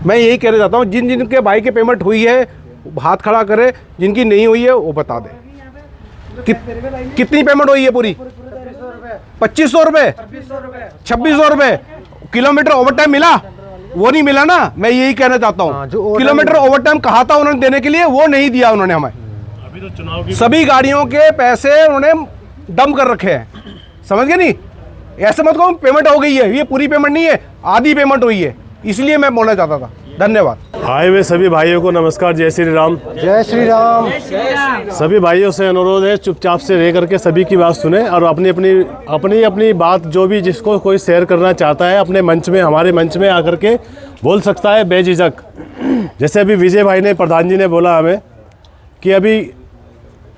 मैं यही कहना चाहता हूँ, जिन जिनके भाई की पेमेंट हुई है हाथ खड़ा करे, जिनकी नहीं हुई है वो बता दें। कितनी पेमेंट हुई है पूरी? 2500 रुपये, 2600 रुपये। किलोमीटर ओवर टाइम मिला? वो नहीं मिला ना। मैं यही कहना चाहता हूँ, किलोमीटर ओवर टाइम कहा था उन्होंने देने के लिए, वो नहीं दिया उन्होंने हमें। अभी तो चुनाव की सभी गाड़ियों के पैसे उन्होंने डंप कर रखे हैं, समझ गए नहीं? ऐसे मत कहो पेमेंट हो गई है, ये पूरी पेमेंट नहीं है, आधी पेमेंट हुई है, इसलिए मैं बोलना चाहता था। धन्यवाद। हाईवे सभी भाइयों को नमस्कार, जय श्री राम। जय श्री राम। सभी भाइयों से अनुरोध है चुपचाप से रह करके सभी की बात सुने और अपनी अपनी बात जो भी जिसको कोई शेयर करना चाहता है अपने मंच में, हमारे मंच में आकर के बोल सकता है बेझिझक। जैसे अभी विजय भाई ने, प्रधान जी ने बोला हमें कि अभी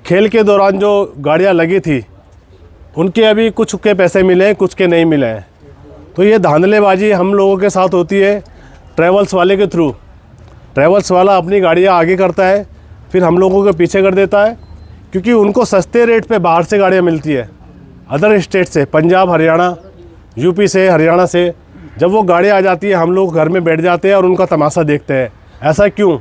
खेल के दौरान जो गाड़ियाँ लगी थी उनके अभी कुछ के पैसे मिले हैं, कुछ के नहीं मिले हैं। तो ये धांधलेबाजी हम लोगों के साथ होती है ट्रैवल्स वाले के थ्रू। ट्रैवल्स वाला अपनी गाड़ियाँ आगे करता है, फिर हम लोगों के पीछे कर देता है, क्योंकि उनको सस्ते रेट पे बाहर से गाड़ियाँ मिलती है, अदर स्टेट से, पंजाब, हरियाणा, यूपी से, हरियाणा से। जब वो गाड़ियाँ आ जाती है हम लोग घर में बैठ जाते हैं और उनका तमाशा देखते हैं। ऐसा क्यों?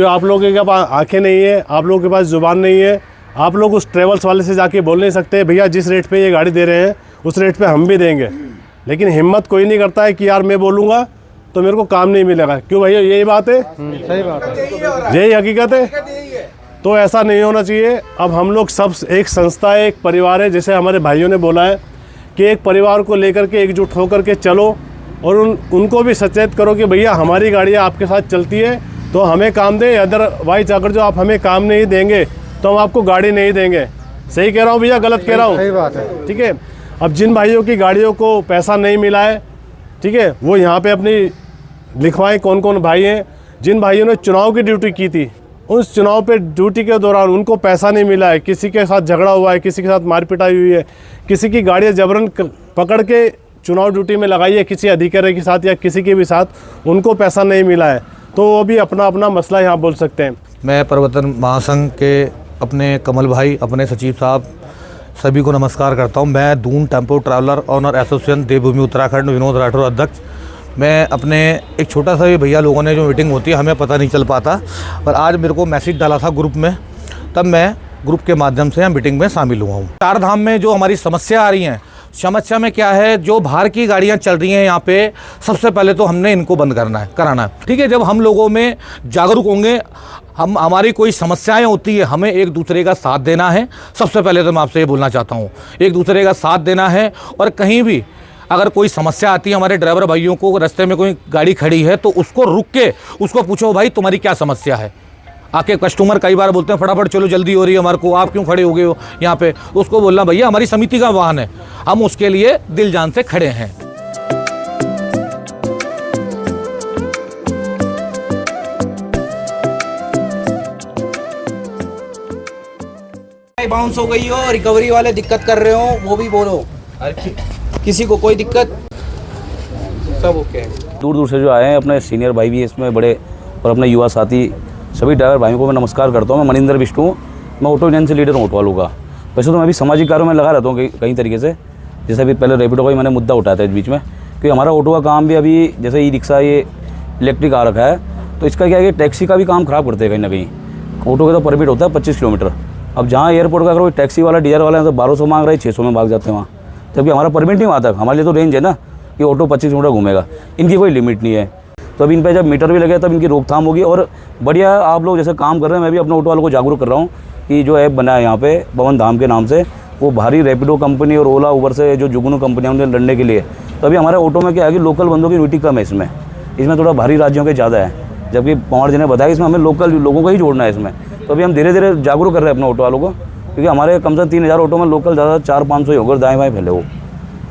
आप लोगों के पास आँखें नहीं है, आप लोगों के पास ज़ुबान नहीं है, आप लोग उस ट्रैवल्स वाले से जाके बोल नहीं सकते भैया जिस रेट पे ये गाड़ी दे रहे हैं उस रेट पे हम भी देंगे। लेकिन हिम्मत कोई नहीं करता है कि यार मैं बोलूँगा तो मेरे को काम नहीं मिलेगा। क्यों भैया, यही बात है? सही बात है, यही हकीकत है। तो ऐसा नहीं होना चाहिए। अब हम लोग सब एक संस्था है, एक परिवार है। जैसे हमारे भाइयों ने बोला है कि एक परिवार को लेकर के एकजुट होकर के चलो और उनको भी सचेत करो कि भैया हमारी गाड़ियाँ आपके साथ चलती है तो हमें काम दें, अदरवाइज अगर जो आप हमें काम नहीं देंगे तो हम आपको गाड़ी नहीं देंगे। सही कह रहा हूँ भैया, गलत कह रहा हूँ? सही बात है। ठीक है। अब जिन भाइयों की गाड़ियों को पैसा नहीं मिला है, ठीक है, वो यहाँ पे अपनी लिखवाएं कौन कौन भाई हैं। जिन भाइयों ने चुनाव की ड्यूटी की थी, उस चुनाव पे ड्यूटी के दौरान उनको पैसा नहीं मिला है, किसी के साथ झगड़ा हुआ है, किसी के साथ मारपिटाई हुई है, किसी की गाड़ियाँ जबरन पकड़ के चुनाव ड्यूटी में लगाई है किसी अधिकारी के साथ या किसी के भी साथ, उनको पैसा नहीं मिला है, तो वो भी अपना अपना मसला यहाँ बोल सकते हैं। मैं प्रवर्तन महासंघ के अपने कमल भाई, अपने सचिव साहब, सभी को नमस्कार करता हूं। मैं Doon tempo traveller owner association Devbhoomi Uttarakhand, Vinod Rathore अध्यक्ष। मैं अपने एक छोटा सा भी भैया लोगों ने जो मीटिंग होती है हमें पता नहीं चल पाता, पर आज मेरे को मैसेज डाला था ग्रुप में, तब मैं ग्रुप के माध्यम से मीटिंग में शामिल हुआ हूँ। चार धाम में जो हमारी समस्या आ रही हैं, समस्या में क्या है, जो बाहर की गाड़ियां चल रही हैं यहाँ पे, सबसे पहले तो हमने इनको बंद कराना है। ठीक है, जब हम लोगों में जागरूक होंगे, हमारी कोई समस्याएं होती है, हमें एक दूसरे का साथ देना है। सबसे पहले तो मैं आपसे ये बोलना चाहता हूँ, एक दूसरे का साथ देना है। और कहीं भी अगर कोई समस्या आती है, हमारे ड्राइवर भाइयों को रास्ते में कोई गाड़ी खड़ी है तो उसको रुक के उसको पूछो भाई तुम्हारी क्या समस्या है। आके कस्टमर कई बार बोलते हैं फटाफट चलो जल्दी हो रही है हमारे को, आप क्यों खड़े हो गए हो यहाँ पे, उसको बोलना भैया हमारी समिति का वाहन है, हम उसके लिए दिल जान से खड़े हैं। बाउंस हो गई हो, रिकवरी वाले दिक्कत कर रहे हो, वो भी बोलो। किसी को कोई दिक्कत, सब ओके। दूर दूर से जो आए हैं अपने सीनियर भाई भी इसमें बड़े, और अपने युवा साथी सभी ड्राइवर भाइयों को मैं नमस्कार करता हूँ। मैं मनिंदर बिष्टू हूँ, मैं ऑटो यूनियन से लीडर हूँ ऑटो वालों का। वैसे तो मैं भी सामाजिक कार्यों में लगा रहता हूँ कई तरीके से। जैसे अभी पहले रैपिडो का ही मैंने मुद्दा उठाया था इस बीच में, क्योंकि हमारा ऑटो का काम भी अभी जैसे ई रिक्शा ये इलेक्ट्रिक आ रखा है, तो इसका क्या है कि टैक्सी का भी काम ख़राब करते हैं कहीं ना कहीं। ऑटो का तो परमिट होता है 25 किलोमीटर। अब जहाँ एयरपोर्ट का अगर कोई टैक्सी वाला डीजल वाला है तो 1200 मांग रहा है, 600 में भाग जाते हैं वहाँ, जबकि हमारा परमिट नहीं आता। हमारे लिए तो रेंज है ना कि ऑटो 25 किलोमीटर घूमेगा, इनकी कोई लिमिट नहीं है। तो अभी इन पे जब मीटर भी लगे तब इनकी रोकथाम होगी। और बढ़िया आप लोग जैसे काम कर रहे हैं, मैं भी अपने ऑटो वालों को जागरूक कर रहा हूँ कि जो ऐप बना है यहाँ पे पवन धाम के नाम से, वो भारी रैपिडो कंपनी और ओला उबर से जो जुगनू कंपनियाँ उन्हें लड़ने के लिए। तो अभी हमारे ऑटो में क्या है कि लोकल बंदों की ड्यूटी कम है इसमें थोड़ा भारी राज्यों के ज़्यादा है, जबकि पवार जी ने बताया इसमें हमें लोकल लोगों को ही जोड़ना है इसमें। तो अभी हम धीरे धीरे जागरूक कर रहे हैं अपने ऑटो वालों को, क्योंकि हमारे कम से कम 3000 ऑटो में लोकल ज़्यादा 400-500 ही होकर दाएँ बाएँ फैले हो।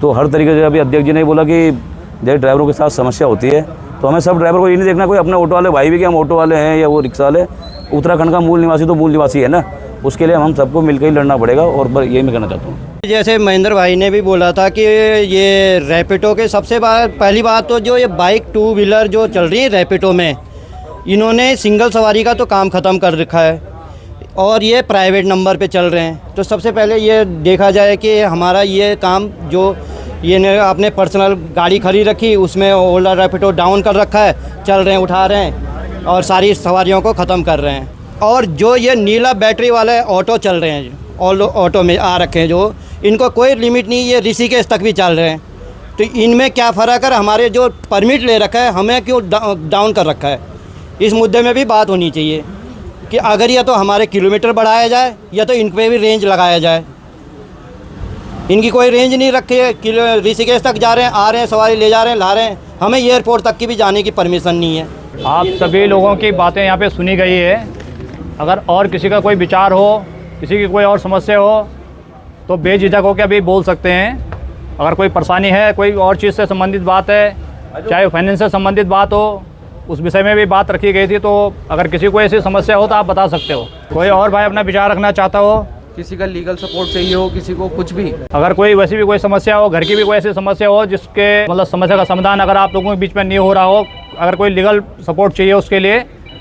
तो हर तरीके से अभी अध्यक्ष जी ने बोला कि जैसे ड्राइवरों के साथ समस्या होती है तो हमें सब ड्राइवर को ये नहीं देखना कोई अपने ऑटो वाले भाई भी कि हम ऑटो वाले हैं या वो रिक्शा वाले। उत्तराखंड का मूल निवासी तो मूल निवासी है ना, उसके लिए हम सबको मिलकर ही लड़ना पड़ेगा। और यही मैं कहना चाहता हूँ। जैसे महेंद्र भाई ने भी बोला था कि ये रैपिडो के सबसे पहली बात तो जो ये बाइक 2 व्हीलर जो चल रही है रैपिडो में, इन्होंने सिंगल सवारी का तो काम ख़त्म कर रखा है और ये प्राइवेट नंबर पे चल रहे हैं। तो सबसे पहले ये देखा जाए कि हमारा ये काम जो ये ने आपने पर्सनल गाड़ी खरीद रखी, उसमें ओला रैपिडो डाउन कर रखा है, चल रहे हैं, उठा रहे हैं और सारी सवारियों को ख़त्म कर रहे हैं। और जो ये नीला बैटरी वाले ऑटो चल रहे हैं, ऑटो में आ रखे हैं, जो इनको कोई लिमिट नहीं, ये ऋषिकेश तक भी चल रहे हैं। तो इनमें क्या फ़र्क है, हमारे जो परमिट ले रखा है हमें क्यों डाउन कर रखा है, इस मुद्दे में भी बात होनी चाहिए कि अगर या तो हमारे किलोमीटर बढ़ाया जाए या तो इन पर भी रेंज लगाया जाए। इनकी कोई रेंज नहीं रखी है कि ऋषिकेश तक जा रहे हैं, आ रहे हैं, सवारी ले जा रहे हैं, ला रहे हैं, हमें एयरपोर्ट तक की भी जाने की परमिशन नहीं है। आप सभी लोगों की बातें यहाँ पे सुनी गई है। अगर और किसी का कोई विचार हो, किसी की कोई और समस्या हो तो बेझिझक होकर अभी बोल सकते हैं। अगर कोई परेशानी है, कोई और चीज़ से संबंधित बात है, चाहे फाइनेंस से संबंधित बात हो, उस विषय में भी बात रखी गई थी। तो अगर किसी को ऐसी समस्या हो तो आप बता सकते हो। कोई और भाई अपना विचार रखना चाहता हो, किसी का लीगल सपोर्ट चाहिए हो, किसी को कुछ भी, अगर कोई वैसी भी कोई समस्या हो, घर की भी कोई ऐसी समस्या हो जिसके मतलब समस्या का समाधान अगर आप लोगों के बीच में नहीं हो रहा हो, अगर कोई लीगल सपोर्ट चाहिए उसके लिए,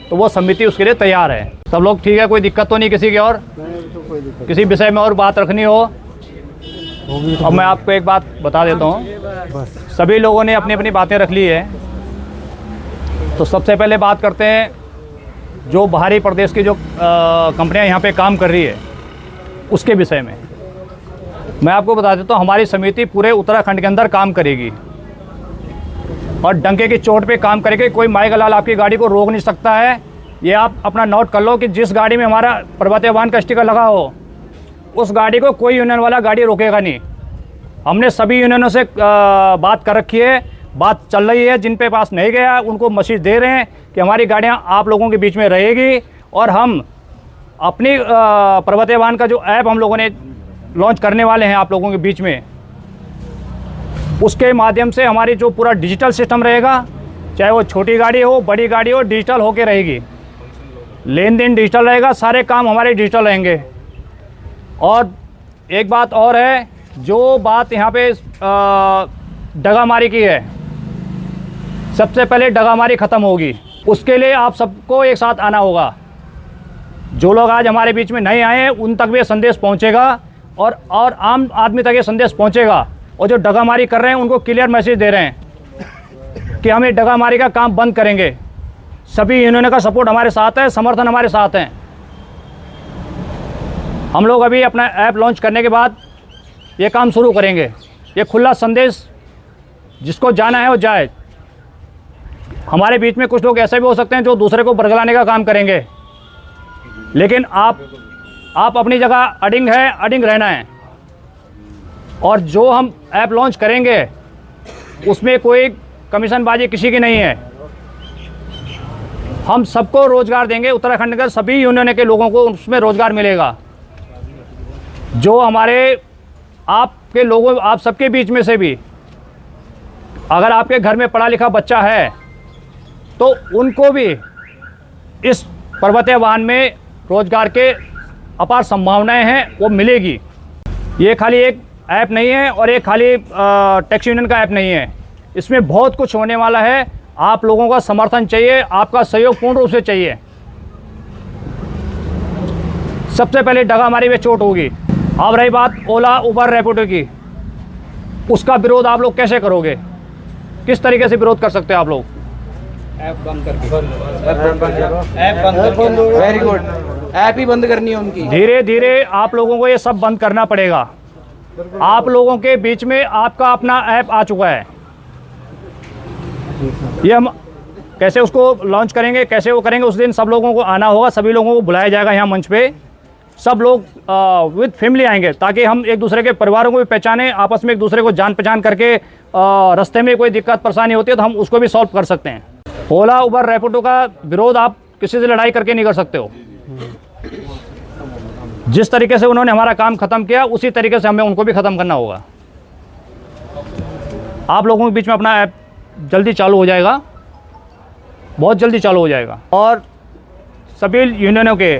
तो वो समिति उसके लिए तैयार है। सब लोग ठीक है, कोई दिक्कत तो नहीं किसी की? और किसी विषय में और बात रखनी हो? अब मैं आपको एक बात बता देता हूँ, सभी लोगों ने अपनी अपनी बातें रख ली है। तो सबसे पहले बात करते हैं जो बाहरी प्रदेश की जो कंपनियां यहाँ पे काम कर रही है उसके विषय में। मैं आपको बता देता हूँ, हमारी समिति पूरे उत्तराखंड के अंदर काम करेगी और डंके की चोट पे काम करेगी। कोई माई गलाल आपकी गाड़ी को रोक नहीं सकता है। ये आप अपना नोट कर लो कि जिस गाड़ी में हमारा पर्वतीय वाहन का स्टिकर लगा हो उस गाड़ी को कोई यूनियन वाला गाड़ी रोकेगा नहीं। हमने सभी यूनियनों से बात कर रखी है, बात चल रही है। जिन पे पास नहीं गया उनको मैसेज दे रहे हैं कि हमारी गाड़ियां आप लोगों के बीच में रहेगी और हम अपनी पर्वतीय वाहन का जो ऐप हम लोगों ने लॉन्च करने वाले हैं आप लोगों के बीच में, उसके माध्यम से हमारी जो पूरा डिजिटल सिस्टम रहेगा, चाहे वो छोटी गाड़ी हो बड़ी गाड़ी हो, डिजिटल होके रहेगी। लेन देन डिजिटल रहेगा, सारे काम हमारे डिजिटल रहेंगे। और एक बात और है, जो बात यहाँ पे डगामारी की है, सबसे पहले डगामारी ख़त्म होगी। उसके लिए आप सबको एक साथ आना होगा। जो लोग आज हमारे बीच में नहीं आए हैं उन तक भी ये संदेश पहुँचेगा और आम आदमी तक ये संदेश पहुँचेगा। और जो डगामारी कर रहे हैं उनको क्लियर मैसेज दे रहे हैं कि हम ये डगामारी का काम बंद करेंगे। सभी यूनियनों का सपोर्ट हमारे साथ है, समर्थन हमारे साथ हैं। हम लोग अभी अपना ऐप लॉन्च करने के बाद ये काम शुरू करेंगे। ये खुला संदेश, जिसको जाना है वो जाए। हमारे बीच में कुछ लोग ऐसे भी हो सकते हैं जो दूसरे को बरगलाने का काम करेंगे, लेकिन आप अपनी जगह अडिंग है, अडिंग रहना है। और जो हम ऐप लॉन्च करेंगे उसमें कोई कमीशनबाजी किसी की नहीं है। हम सबको रोज़गार देंगे। उत्तराखंड के सभी यूनियन के लोगों को उसमें रोज़गार मिलेगा। जो हमारे आपके लोगों, आप सबके बीच में से भी अगर आपके घर में पढ़ा लिखा बच्चा है तो उनको भी इस पर्वतीय वाहन में रोज़गार के अपार संभावनाएं हैं, वो मिलेगी। ये खाली एक ऐप नहीं है और एक खाली टैक्सी यूनियन का ऐप नहीं है। इसमें बहुत कुछ होने वाला है। आप लोगों का समर्थन चाहिए, आपका सहयोग पूर्ण रूप से चाहिए। सबसे पहले डगामारी में चोट होगी। अब रही बात ओला, उबर, रैपिडो की, उसका विरोध आप लोग कैसे करोगे? किस तरीके से विरोध कर सकते हैं आप लोग? ऐप बंद करके, वेरी गुड, ऐप ही बंद करनी है उनकी। धीरे धीरे आप लोगों को ये सब बंद करना पड़ेगा। आप लोगों के बीच में आपका अपना ऐप आ चुका है। ये हम कैसे उसको लॉन्च करेंगे, कैसे वो करेंगे, उस दिन सब लोगों को आना होगा। सभी लोगों को बुलाया जाएगा यहाँ मंच पे। सब लोग विद फैमिली आएंगे ताकि हम एक दूसरे के परिवारों को भी पहचानें, आपस में एक दूसरे को जान पहचान करके रास्ते में कोई दिक्कत परेशानी होती है तो हम उसको भी सॉल्व कर सकते हैं। ओला, उबर, रैपिडो का विरोध आप किसी से लड़ाई करके नहीं कर सकते हो। जिस तरीके से उन्होंने हमारा काम ख़त्म किया उसी तरीके से हमें उनको भी ख़त्म करना होगा। आप लोगों के बीच में अपना ऐप जल्दी चालू हो जाएगा, बहुत जल्दी चालू हो जाएगा। और सभी यूनियनों के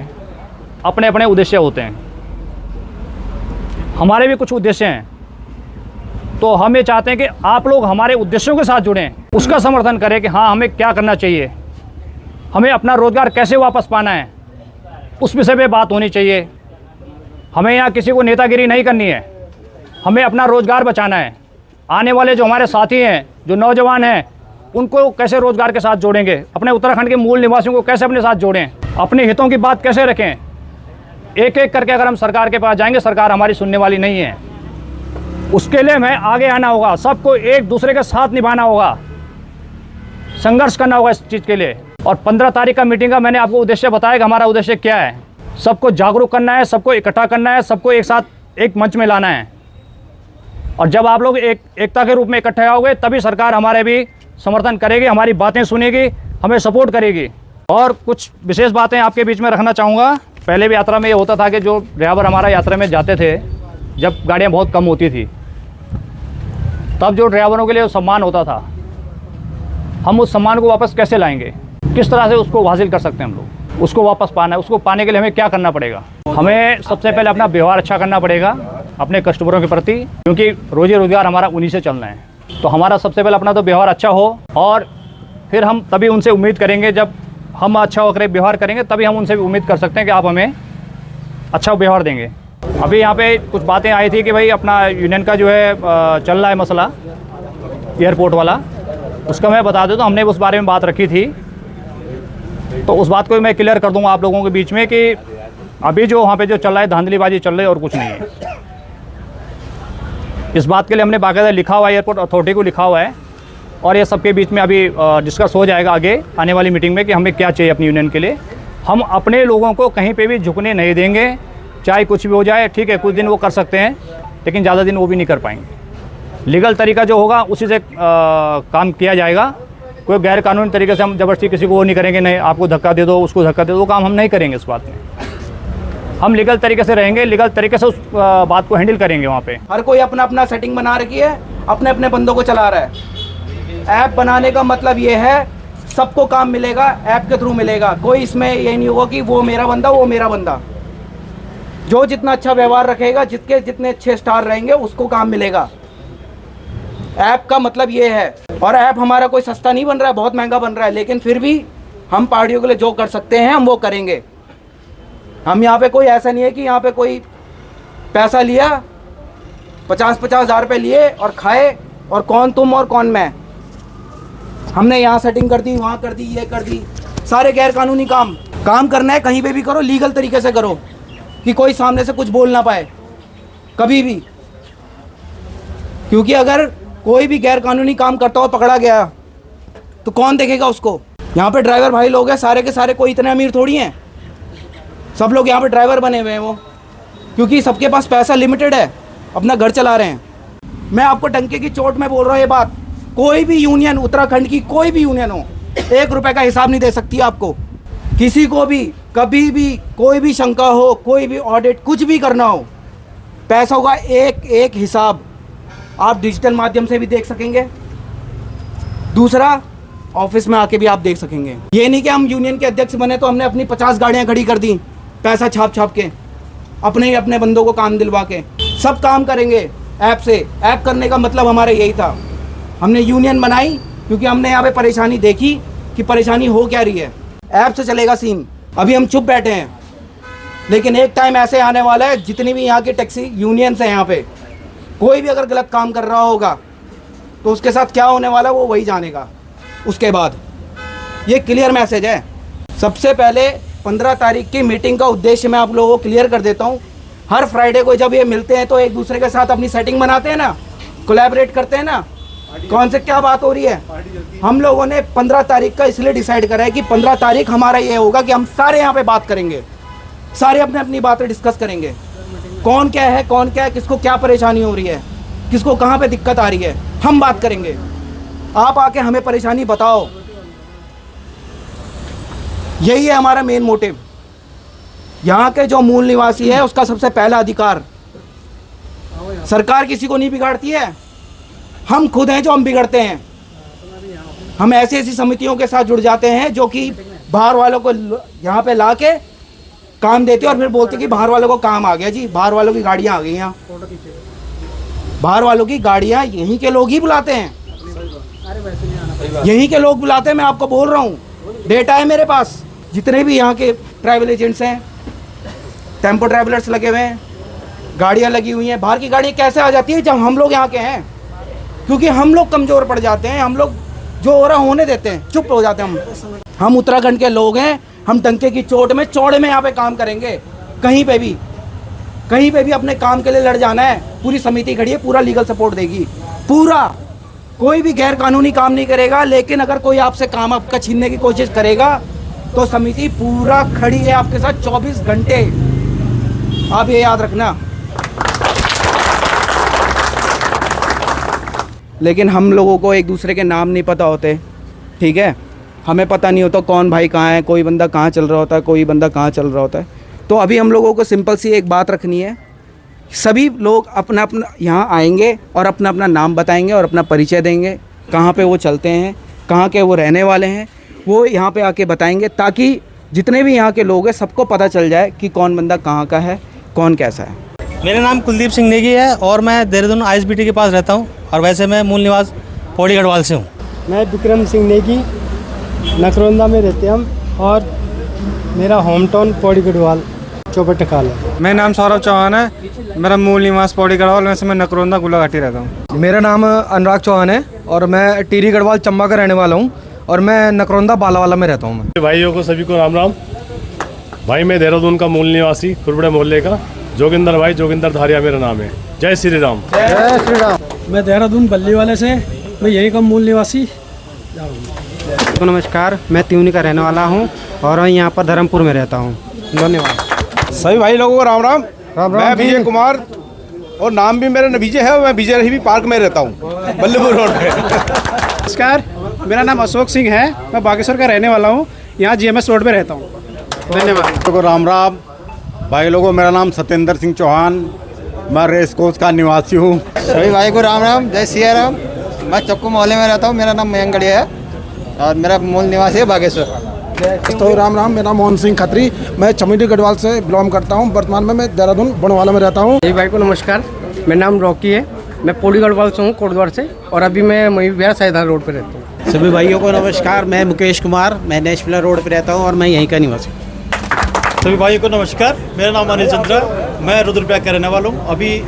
अपने अपने उद्देश्य होते हैं, हमारे भी कुछ उद्देश्य हैं। तो हम ये चाहते हैं कि आप लोग हमारे उद्देश्यों के साथ जुड़ें, उसका समर्थन करें कि हाँ हमें क्या करना चाहिए, हमें अपना रोज़गार कैसे वापस पाना है, उस विषय पे बात होनी चाहिए। हमें यहाँ किसी को नेतागिरी नहीं करनी है, हमें अपना रोज़गार बचाना है। आने वाले जो हमारे साथी हैं, जो नौजवान हैं, उनको कैसे रोज़गार के साथ जोड़ेंगे, अपने उत्तराखंड के मूल निवासियों को कैसे अपने साथ जोड़ें, अपने हितों की बात कैसे रखें। एक एक करके अगर हम सरकार के पास जाएंगे, सरकार हमारी सुनने वाली नहीं है। उसके लिए हमें आगे आना होगा, सबको एक दूसरे के साथ निभाना होगा, संघर्ष करना होगा इस चीज़ के लिए। और 15 तारीख का मीटिंग का मैंने आपको उद्देश्य बताया कि हमारा उद्देश्य क्या है। सबको जागरूक करना है, सबको इकट्ठा करना है, सबको एक साथ एक मंच में लाना है। और जब आप लोग एकता के रूप में इकट्ठे आओगे तभी सरकार हमारे भी समर्थन करेगी, हमारी बातें सुनेगी, हमें सपोर्ट करेगी। और कुछ विशेष बातें आपके बीच में रखना चाहूँगा। पहले भी यात्रा में ये होता था कि जो ड्राइवर हमारा यात्रा में जाते थे, जब गाड़ियाँ बहुत कम होती थी, तब जो ड्राइवरों के लिए सम्मान होता था, हम उस सम्मान को वापस कैसे लाएंगे, किस तरह से उसको हासिल कर सकते हैं हम लोग, उसको वापस पाना है। उसको पाने के लिए हमें क्या करना पड़ेगा? हमें सबसे पहले अपना व्यवहार अच्छा करना पड़ेगा अपने कस्टमरों के प्रति, क्योंकि रोजी रोजगार हमारा उन्हीं से चलना है। तो हमारा सबसे पहले अपना तो व्यवहार अच्छा हो, और फिर हम तभी उनसे उम्मीद करेंगे, जब हम अच्छा होकर व्यवहार करेंगे तभी हम उनसे भी उम्मीद कर सकते हैं कि आप हमें अच्छा व्यवहार देंगे। अभी यहाँ पे कुछ बातें आई थी कि भाई अपना यूनियन का जो है चल रहा है मसला एयरपोर्ट वाला, उसका मैं बता देता हूँ। हमने उस बारे में बात रखी थी, तो उस बात को मैं क्लियर कर दूंगा आप लोगों के बीच में कि अभी जो वहाँ पे जो चल रहा है धांधलीबाजी चल रही है और कुछ नहीं है। इस बात के लिए हमने बाकायदा लिखा हुआ है, एयरपोर्ट अथॉरिटी को लिखा हुआ है, और ये सबके बीच में अभी डिस्कस हो जाएगा आगे आने वाली मीटिंग में कि हमें क्या चाहिए अपनी यूनियन के लिए। हम अपने लोगों को कहीं पे भी झुकने नहीं देंगे, चाहे कुछ भी हो जाए। ठीक है, कुछ दिन वो कर सकते हैं, लेकिन ज़्यादा दिन वो भी नहीं कर पाएंगे। लीगल तरीका जो होगा उसी से काम किया जाएगा। कोई गैर कानूनी तरीके से हम ज़बरदस्ती किसी को वो नहीं करेंगे, नहीं आपको धक्का दे दो, उसको धक्का दे दो, वो काम हम नहीं करेंगे। इस बात में हम लीगल तरीके से रहेंगे, लीगल तरीके से उस बात को हैंडल करेंगे। वहाँ पे हर कोई अपना अपना सेटिंग बना रखी है, अपने अपने बंदों को चला रहा है। ऐप बनाने का मतलब ये है सबको काम मिलेगा, ऐप के थ्रू मिलेगा। कोई इसमें ये नहीं होगा कि वो मेरा बंदा वो मेरा बंदा। जो जितना अच्छा व्यवहार रखेगा, जितने जितने अच्छे स्टार रहेंगे, उसको काम मिलेगा। ऐप का मतलब ये है। और ऐप हमारा कोई सस्ता नहीं बन रहा है, बहुत महंगा बन रहा है, लेकिन फिर भी हम पार्टियों के लिए जो कर सकते हैं हम वो करेंगे। हम यहाँ पे कोई ऐसा नहीं है कि यहाँ पे कोई पैसा लिया 50-50 हज़ार रुपये लिए और खाए, और कौन तुम और कौन मैं। हमने यहाँ सेटिंग कर दी, वहाँ कर दी, ये कर दी। सारे गैर कानूनी काम करना है, कहीं पे भी करो, लीगल तरीके से करो, कि कोई सामने से कुछ बोल ना पाए कभी भी। क्योंकि अगर कोई भी गैर कानूनी काम करता हुआ पकड़ा गया तो कौन देखेगा उसको? यहाँ पे ड्राइवर भाई लोग हैं सारे के सारे, कोई इतने अमीर थोड़ी हैं। सब लोग यहाँ पे ड्राइवर बने हुए हैं वो, क्योंकि सबके पास पैसा लिमिटेड है, अपना घर चला रहे हैं। मैं आपको डंके की चोट में बोल रहा हूँ ये बात। कोई भी यूनियन, उत्तराखंड की कोई भी यूनियन हो, 1 रुपए का हिसाब नहीं दे सकती आपको। किसी को भी कभी भी कोई भी शंका हो, कोई भी ऑडिट कुछ भी करना हो, पैसों का एक एक हिसाब आप डिजिटल माध्यम से भी देख सकेंगे। दूसरा, ऑफिस में आके भी आप देख सकेंगे। ये नहीं कि हम यूनियन के अध्यक्ष बने तो हमने अपनी 50 गाड़ियाँ खड़ी कर दी, पैसा छाप छाप के, अपने ही अपने बंदों को काम दिलवा के। सब काम करेंगे ऐप से। ऐप करने का मतलब हमारा यही था। हमने यूनियन बनाई क्योंकि हमने यहाँ पे परेशानी देखी कि परेशानी हो क्या रही है। ऐप से चलेगा सीन। अभी हम चुप बैठे हैं, लेकिन एक टाइम ऐसे आने वाला है, जितनी भी यहाँ की टैक्सी यूनियंस हैं यहाँ पे, कोई भी अगर गलत काम कर रहा होगा तो उसके साथ क्या होने वाला है वो वही जानेगा। उसके बाद ये क्लियर मैसेज है। सबसे पहले 15 तारीख की मीटिंग का उद्देश्य मैं आप लोगों को क्लियर कर देता हूँ। हर फ्राइडे को जब ये मिलते हैं तो एक दूसरे के साथ अपनी सेटिंग बनाते हैं ना, कोलैबोरेट करते हैं ना, कौन से क्या बात हो रही है। हम लोगों ने 15 तारीख का इसलिए डिसाइड करा है कि 15 तारीख हमारा ये होगा कि हम सारे यहाँ पे बात करेंगे, सारे अपने अपनी बातें डिस्कस करेंगे। कौन क्या है, कौन क्या है, किसको क्या परेशानी हो रही है, किसको कहाँ पे दिक्कत आ रही है, हम बात करेंगे। आप आके हमें परेशानी बताओ। यही है हमारा मेन मोटिव। यहाँ के जो मूल निवासी है उसका सबसे पहला अधिकार। सरकार किसी को नहीं बिगाड़ती है, हम खुद हैं जो हम बिगड़ते हैं। हम ऐसी ऐसी समितियों के साथ जुड़ जाते हैं जो कि बाहर वालों को यहाँ पे ला के काम देते हैं और फिर बोलते कि बाहर वालों को काम आ गया जी, बाहर वालों की गाड़ियाँ आ गई यहाँ। बाहर वालों की गाड़ियाँ यहीं के लोग ही बुलाते हैं, यहीं के लोग बुलाते हैं। मैं आपको बोल रहा हूँ, डेटा है मेरे पास। जितने भी यहाँ के ट्रैवल एजेंट्स हैं, टेम्पो ट्रैवलर्स लगे हुए हैं, गाड़ियाँ लगी हुई हैं। बाहर की गाड़ियाँ कैसे आ जाती है जब हम लोग यहाँ के हैं? क्योंकि हम लोग कमज़ोर पड़ जाते हैं, हम लोग जो हो रहा होने देते हैं, चुप हो जाते हैं। हम उत्तराखंड के लोग हैं, हम डंके की चोट में चौड़े में यहाँ पे काम करेंगे। कहीं पे भी अपने काम के लिए लड़ जाना है। पूरी समिति खड़ी है, पूरा लीगल सपोर्ट देगी, पूरा। कोई भी गैर कानूनी काम नहीं करेगा, लेकिन अगर कोई आपसे काम आपका छीनने की कोशिश करेगा तो समिति पूरा खड़ी है आपके साथ 24 घंटे। आप ये याद रखना। लेकिन हम लोगों को एक दूसरे के नाम नहीं पता होते, ठीक है। हमें पता नहीं होता कौन भाई कहाँ है, कोई बंदा कहाँ चल रहा होता है, कोई बंदा कहाँ चल रहा होता है। तो अभी हम लोगों को सिंपल सी एक बात रखनी है, सभी लोग अपना अपना यहाँ आएंगे और अपना अपना नाम बताएंगे और अपना परिचय देंगे, कहाँ पे वो चलते हैं, कहाँ के वो रहने वाले हैं, वो यहाँ पे आके बताएंगे, ताकि जितने भी यहाँ के लोग हैं सबको पता चल जाए कि कौन बंदा कहाँ का है, कौन कैसा है। मेरा नाम कुलदीप सिंह नेगी है और मैं देहरादून ISBT के पास रहता हूँ और वैसे मैं मूल निवास पौड़ी गढ़वाल से हूँ। मैं विक्रम सिंह नेगी, नकरौंदा में रहते हम और मेरा होम टाउन पौड़ी गढ़वाल चौपट टकाल है। मेरा नाम सौरभ चौहान है, मेरा मूल निवास पौड़ी गढ़वाल, वैसे मैं नकरौंदा गुलाघाटी रहता हूँ। मेरा नाम अनुराग चौहान है और मैं टिहरी गढ़वाल चंबा का रहने वाला हूँ और मैं नकरौंदा बालावाला में रहता हूँ। भाइयों को सभी को राम राम। भाई मैं देहरादून का मूल निवासी खुरबड़े मोहल्ले का जोगिंदर भाई, जोगिंदर धारिया मेरा नाम है। जय श्री राम। जय श्री राम। मैं देहरादून बल्ली वाले से, मैं यही का मूल निवासी। तो नमस्कार, मैं त्यूनी का रहने वाला हूँ और यहाँ पर धर्मपुर में रहता हूँ। धन्यवाद। सभी भाई लोगों को राम राम। मैं विजय कुमार और नाम भी मेरा विजय है और मैं विजय रही पार्क में रहता हूँ, बल्लभपुर रोड पे। नमस्कार, मेरा नाम अशोक सिंह है, मैं बागेश्वर का रहने वाला हूँ, यहाँ GMS रोड पे रहता हूँ। धन्यवाद। राम राम भाई लोगों, मेरा नाम सत्येंद्र सिंह चौहान, मैं रेस कोर्स का निवासी हूँ। सभी भाई को राम राम, जय सिया राम। मैं चक्कू मोहल्ले में रहता हूँ, मेरा नाम मयंक गढ़िया है और मेरा मूल निवासी है बागेश्वर। तो राम राम, मेरा मोहन सिंह खत्री, मैं चमेली गढ़वाल से बिलोंग करता हूँ। वर्तमान में मैं देहरादून बनवाला में रहता हूँ। भाई को नमस्कार, मेरा नाम रॉकी है, मैं पौड़ी गढ़वाल से हूँ, कोटद्वार से, और अभी मैं मयूर विहार सैदा रोड पर रहता हूँ। सभी भाइयों को नमस्कार, मैं मुकेश कुमार, मैं नेशनल रोड पर रहता हूँ और मैं यहीं का निवासी। सभी भाइयों को नमस्कार, मेरा नाम अनिल चंद्र, मैं रुद्रप्रयाग का रहने वाला हूँ, अभी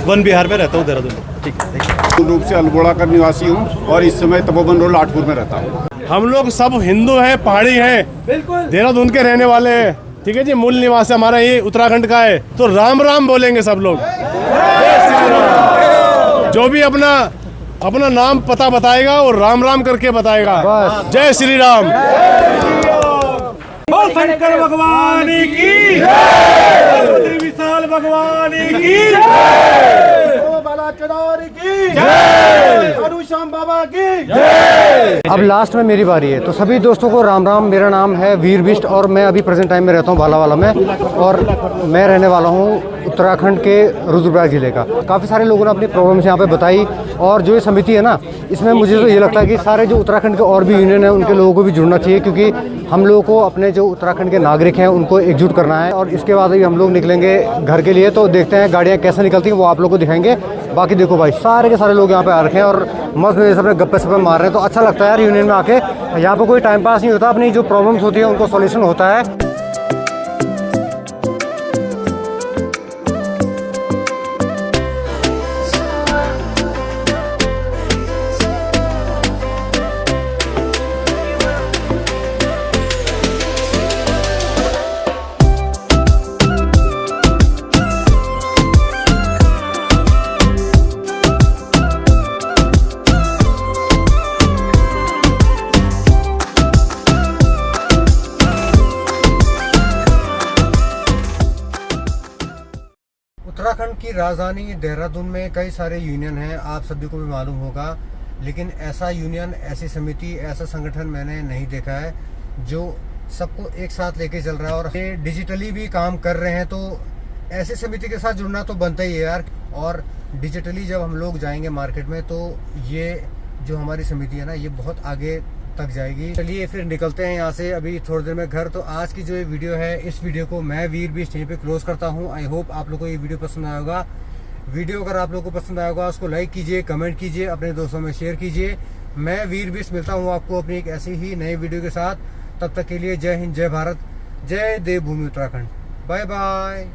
वन विहार में रहता हूँ देहरादून। ठीक है। पूर्ण रूप से अल्मोड़ा का निवासी हूँ और इस समय तपोवन रोड लाटपुर में रहता हूँ। हम लोग सब हिंदू हैं, पहाड़ी हैं, देहरादून के रहने वाले हैं, ठीक है जी। मूल निवास हमारा ये उत्तराखंड का है, तो राम राम बोलेंगे सब लोग। जो भी अपना नाम पता बताएगा और राम राम करके बताएगा। जय श्री राम। बोल शंकर भगवान की जय, विशाल भगवान की जय, बाला केदार की जय, अनुश्याम बाबा की जय। अब लास्ट में मेरी बारी है, तो सभी दोस्तों को राम राम। मेरा नाम है वीर बिष्ट और मैं अभी प्रेजेंट टाइम में रहता हूँ बालावाला में और मैं रहने वाला हूँ उत्तराखंड के रुद्रप्रयाग जिले का। काफ़ी सारे लोगों ने अपनी प्रॉब्लम्स यहाँ पे बताई और जो ये समिति है ना, इसमें मुझे तो ये लगता है कि सारे जो उत्तराखंड के और भी यूनियन है उनके लोगों को भी जुड़ना चाहिए, क्योंकि हम लोगों को अपने जो उत्तराखंड के नागरिक हैं उनको एकजुट करना है। और इसके बाद अभी हम लोग निकलेंगे घर के लिए, तो देखते हैं गाड़ियाँ कैसे निकलती हैं, वो आप लोग को दिखाएंगे। बाकी देखो भाई, सारे के सारे लोग यहाँ पे आ रखे हैं और मस्त में अपने गप्पे सप्पे मार रहे हैं, तो अच्छा लगता है यार यूनियन में आके। यहाँ पे कोई टाइम पास नहीं होता, अपनी जो प्रॉब्लम्स होती है उनको सॉल्यूशन होता है। उत्तराखंड की राजधानी देहरादून में कई सारे यूनियन हैं, आप सभी को भी मालूम होगा, लेकिन ऐसा यूनियन, ऐसी समिति, ऐसा संगठन मैंने नहीं देखा है जो सबको एक साथ लेके चल रहा है और ये डिजिटली भी काम कर रहे हैं। तो ऐसी समिति के साथ जुड़ना तो बनता ही है यार। और डिजिटली जब हम लोग जाएंगे मार्केट में तो ये जो हमारी समिति है ना, ये बहुत आगे तक जाएगी। चलिए फिर निकलते हैं यहाँ से अभी थोड़ी देर में घर। तो आज की जो ये वीडियो है, इस वीडियो को मैं वीर बिष्ट यहीं पे क्लोज करता हूँ। आई होप आप लोगों को ये वीडियो पसंद आया होगा। वीडियो अगर आप लोगों को पसंद आया होगा उसको लाइक कीजिए, कमेंट कीजिए, अपने दोस्तों में शेयर कीजिए। मैं वीर बिष्ट मिलता हूँ आपको अपनी एक ऐसी ही नई वीडियो के साथ। तब तक के लिए जय हिंद, जय भारत, जय देवभूमि उत्तराखंड। Bye bye.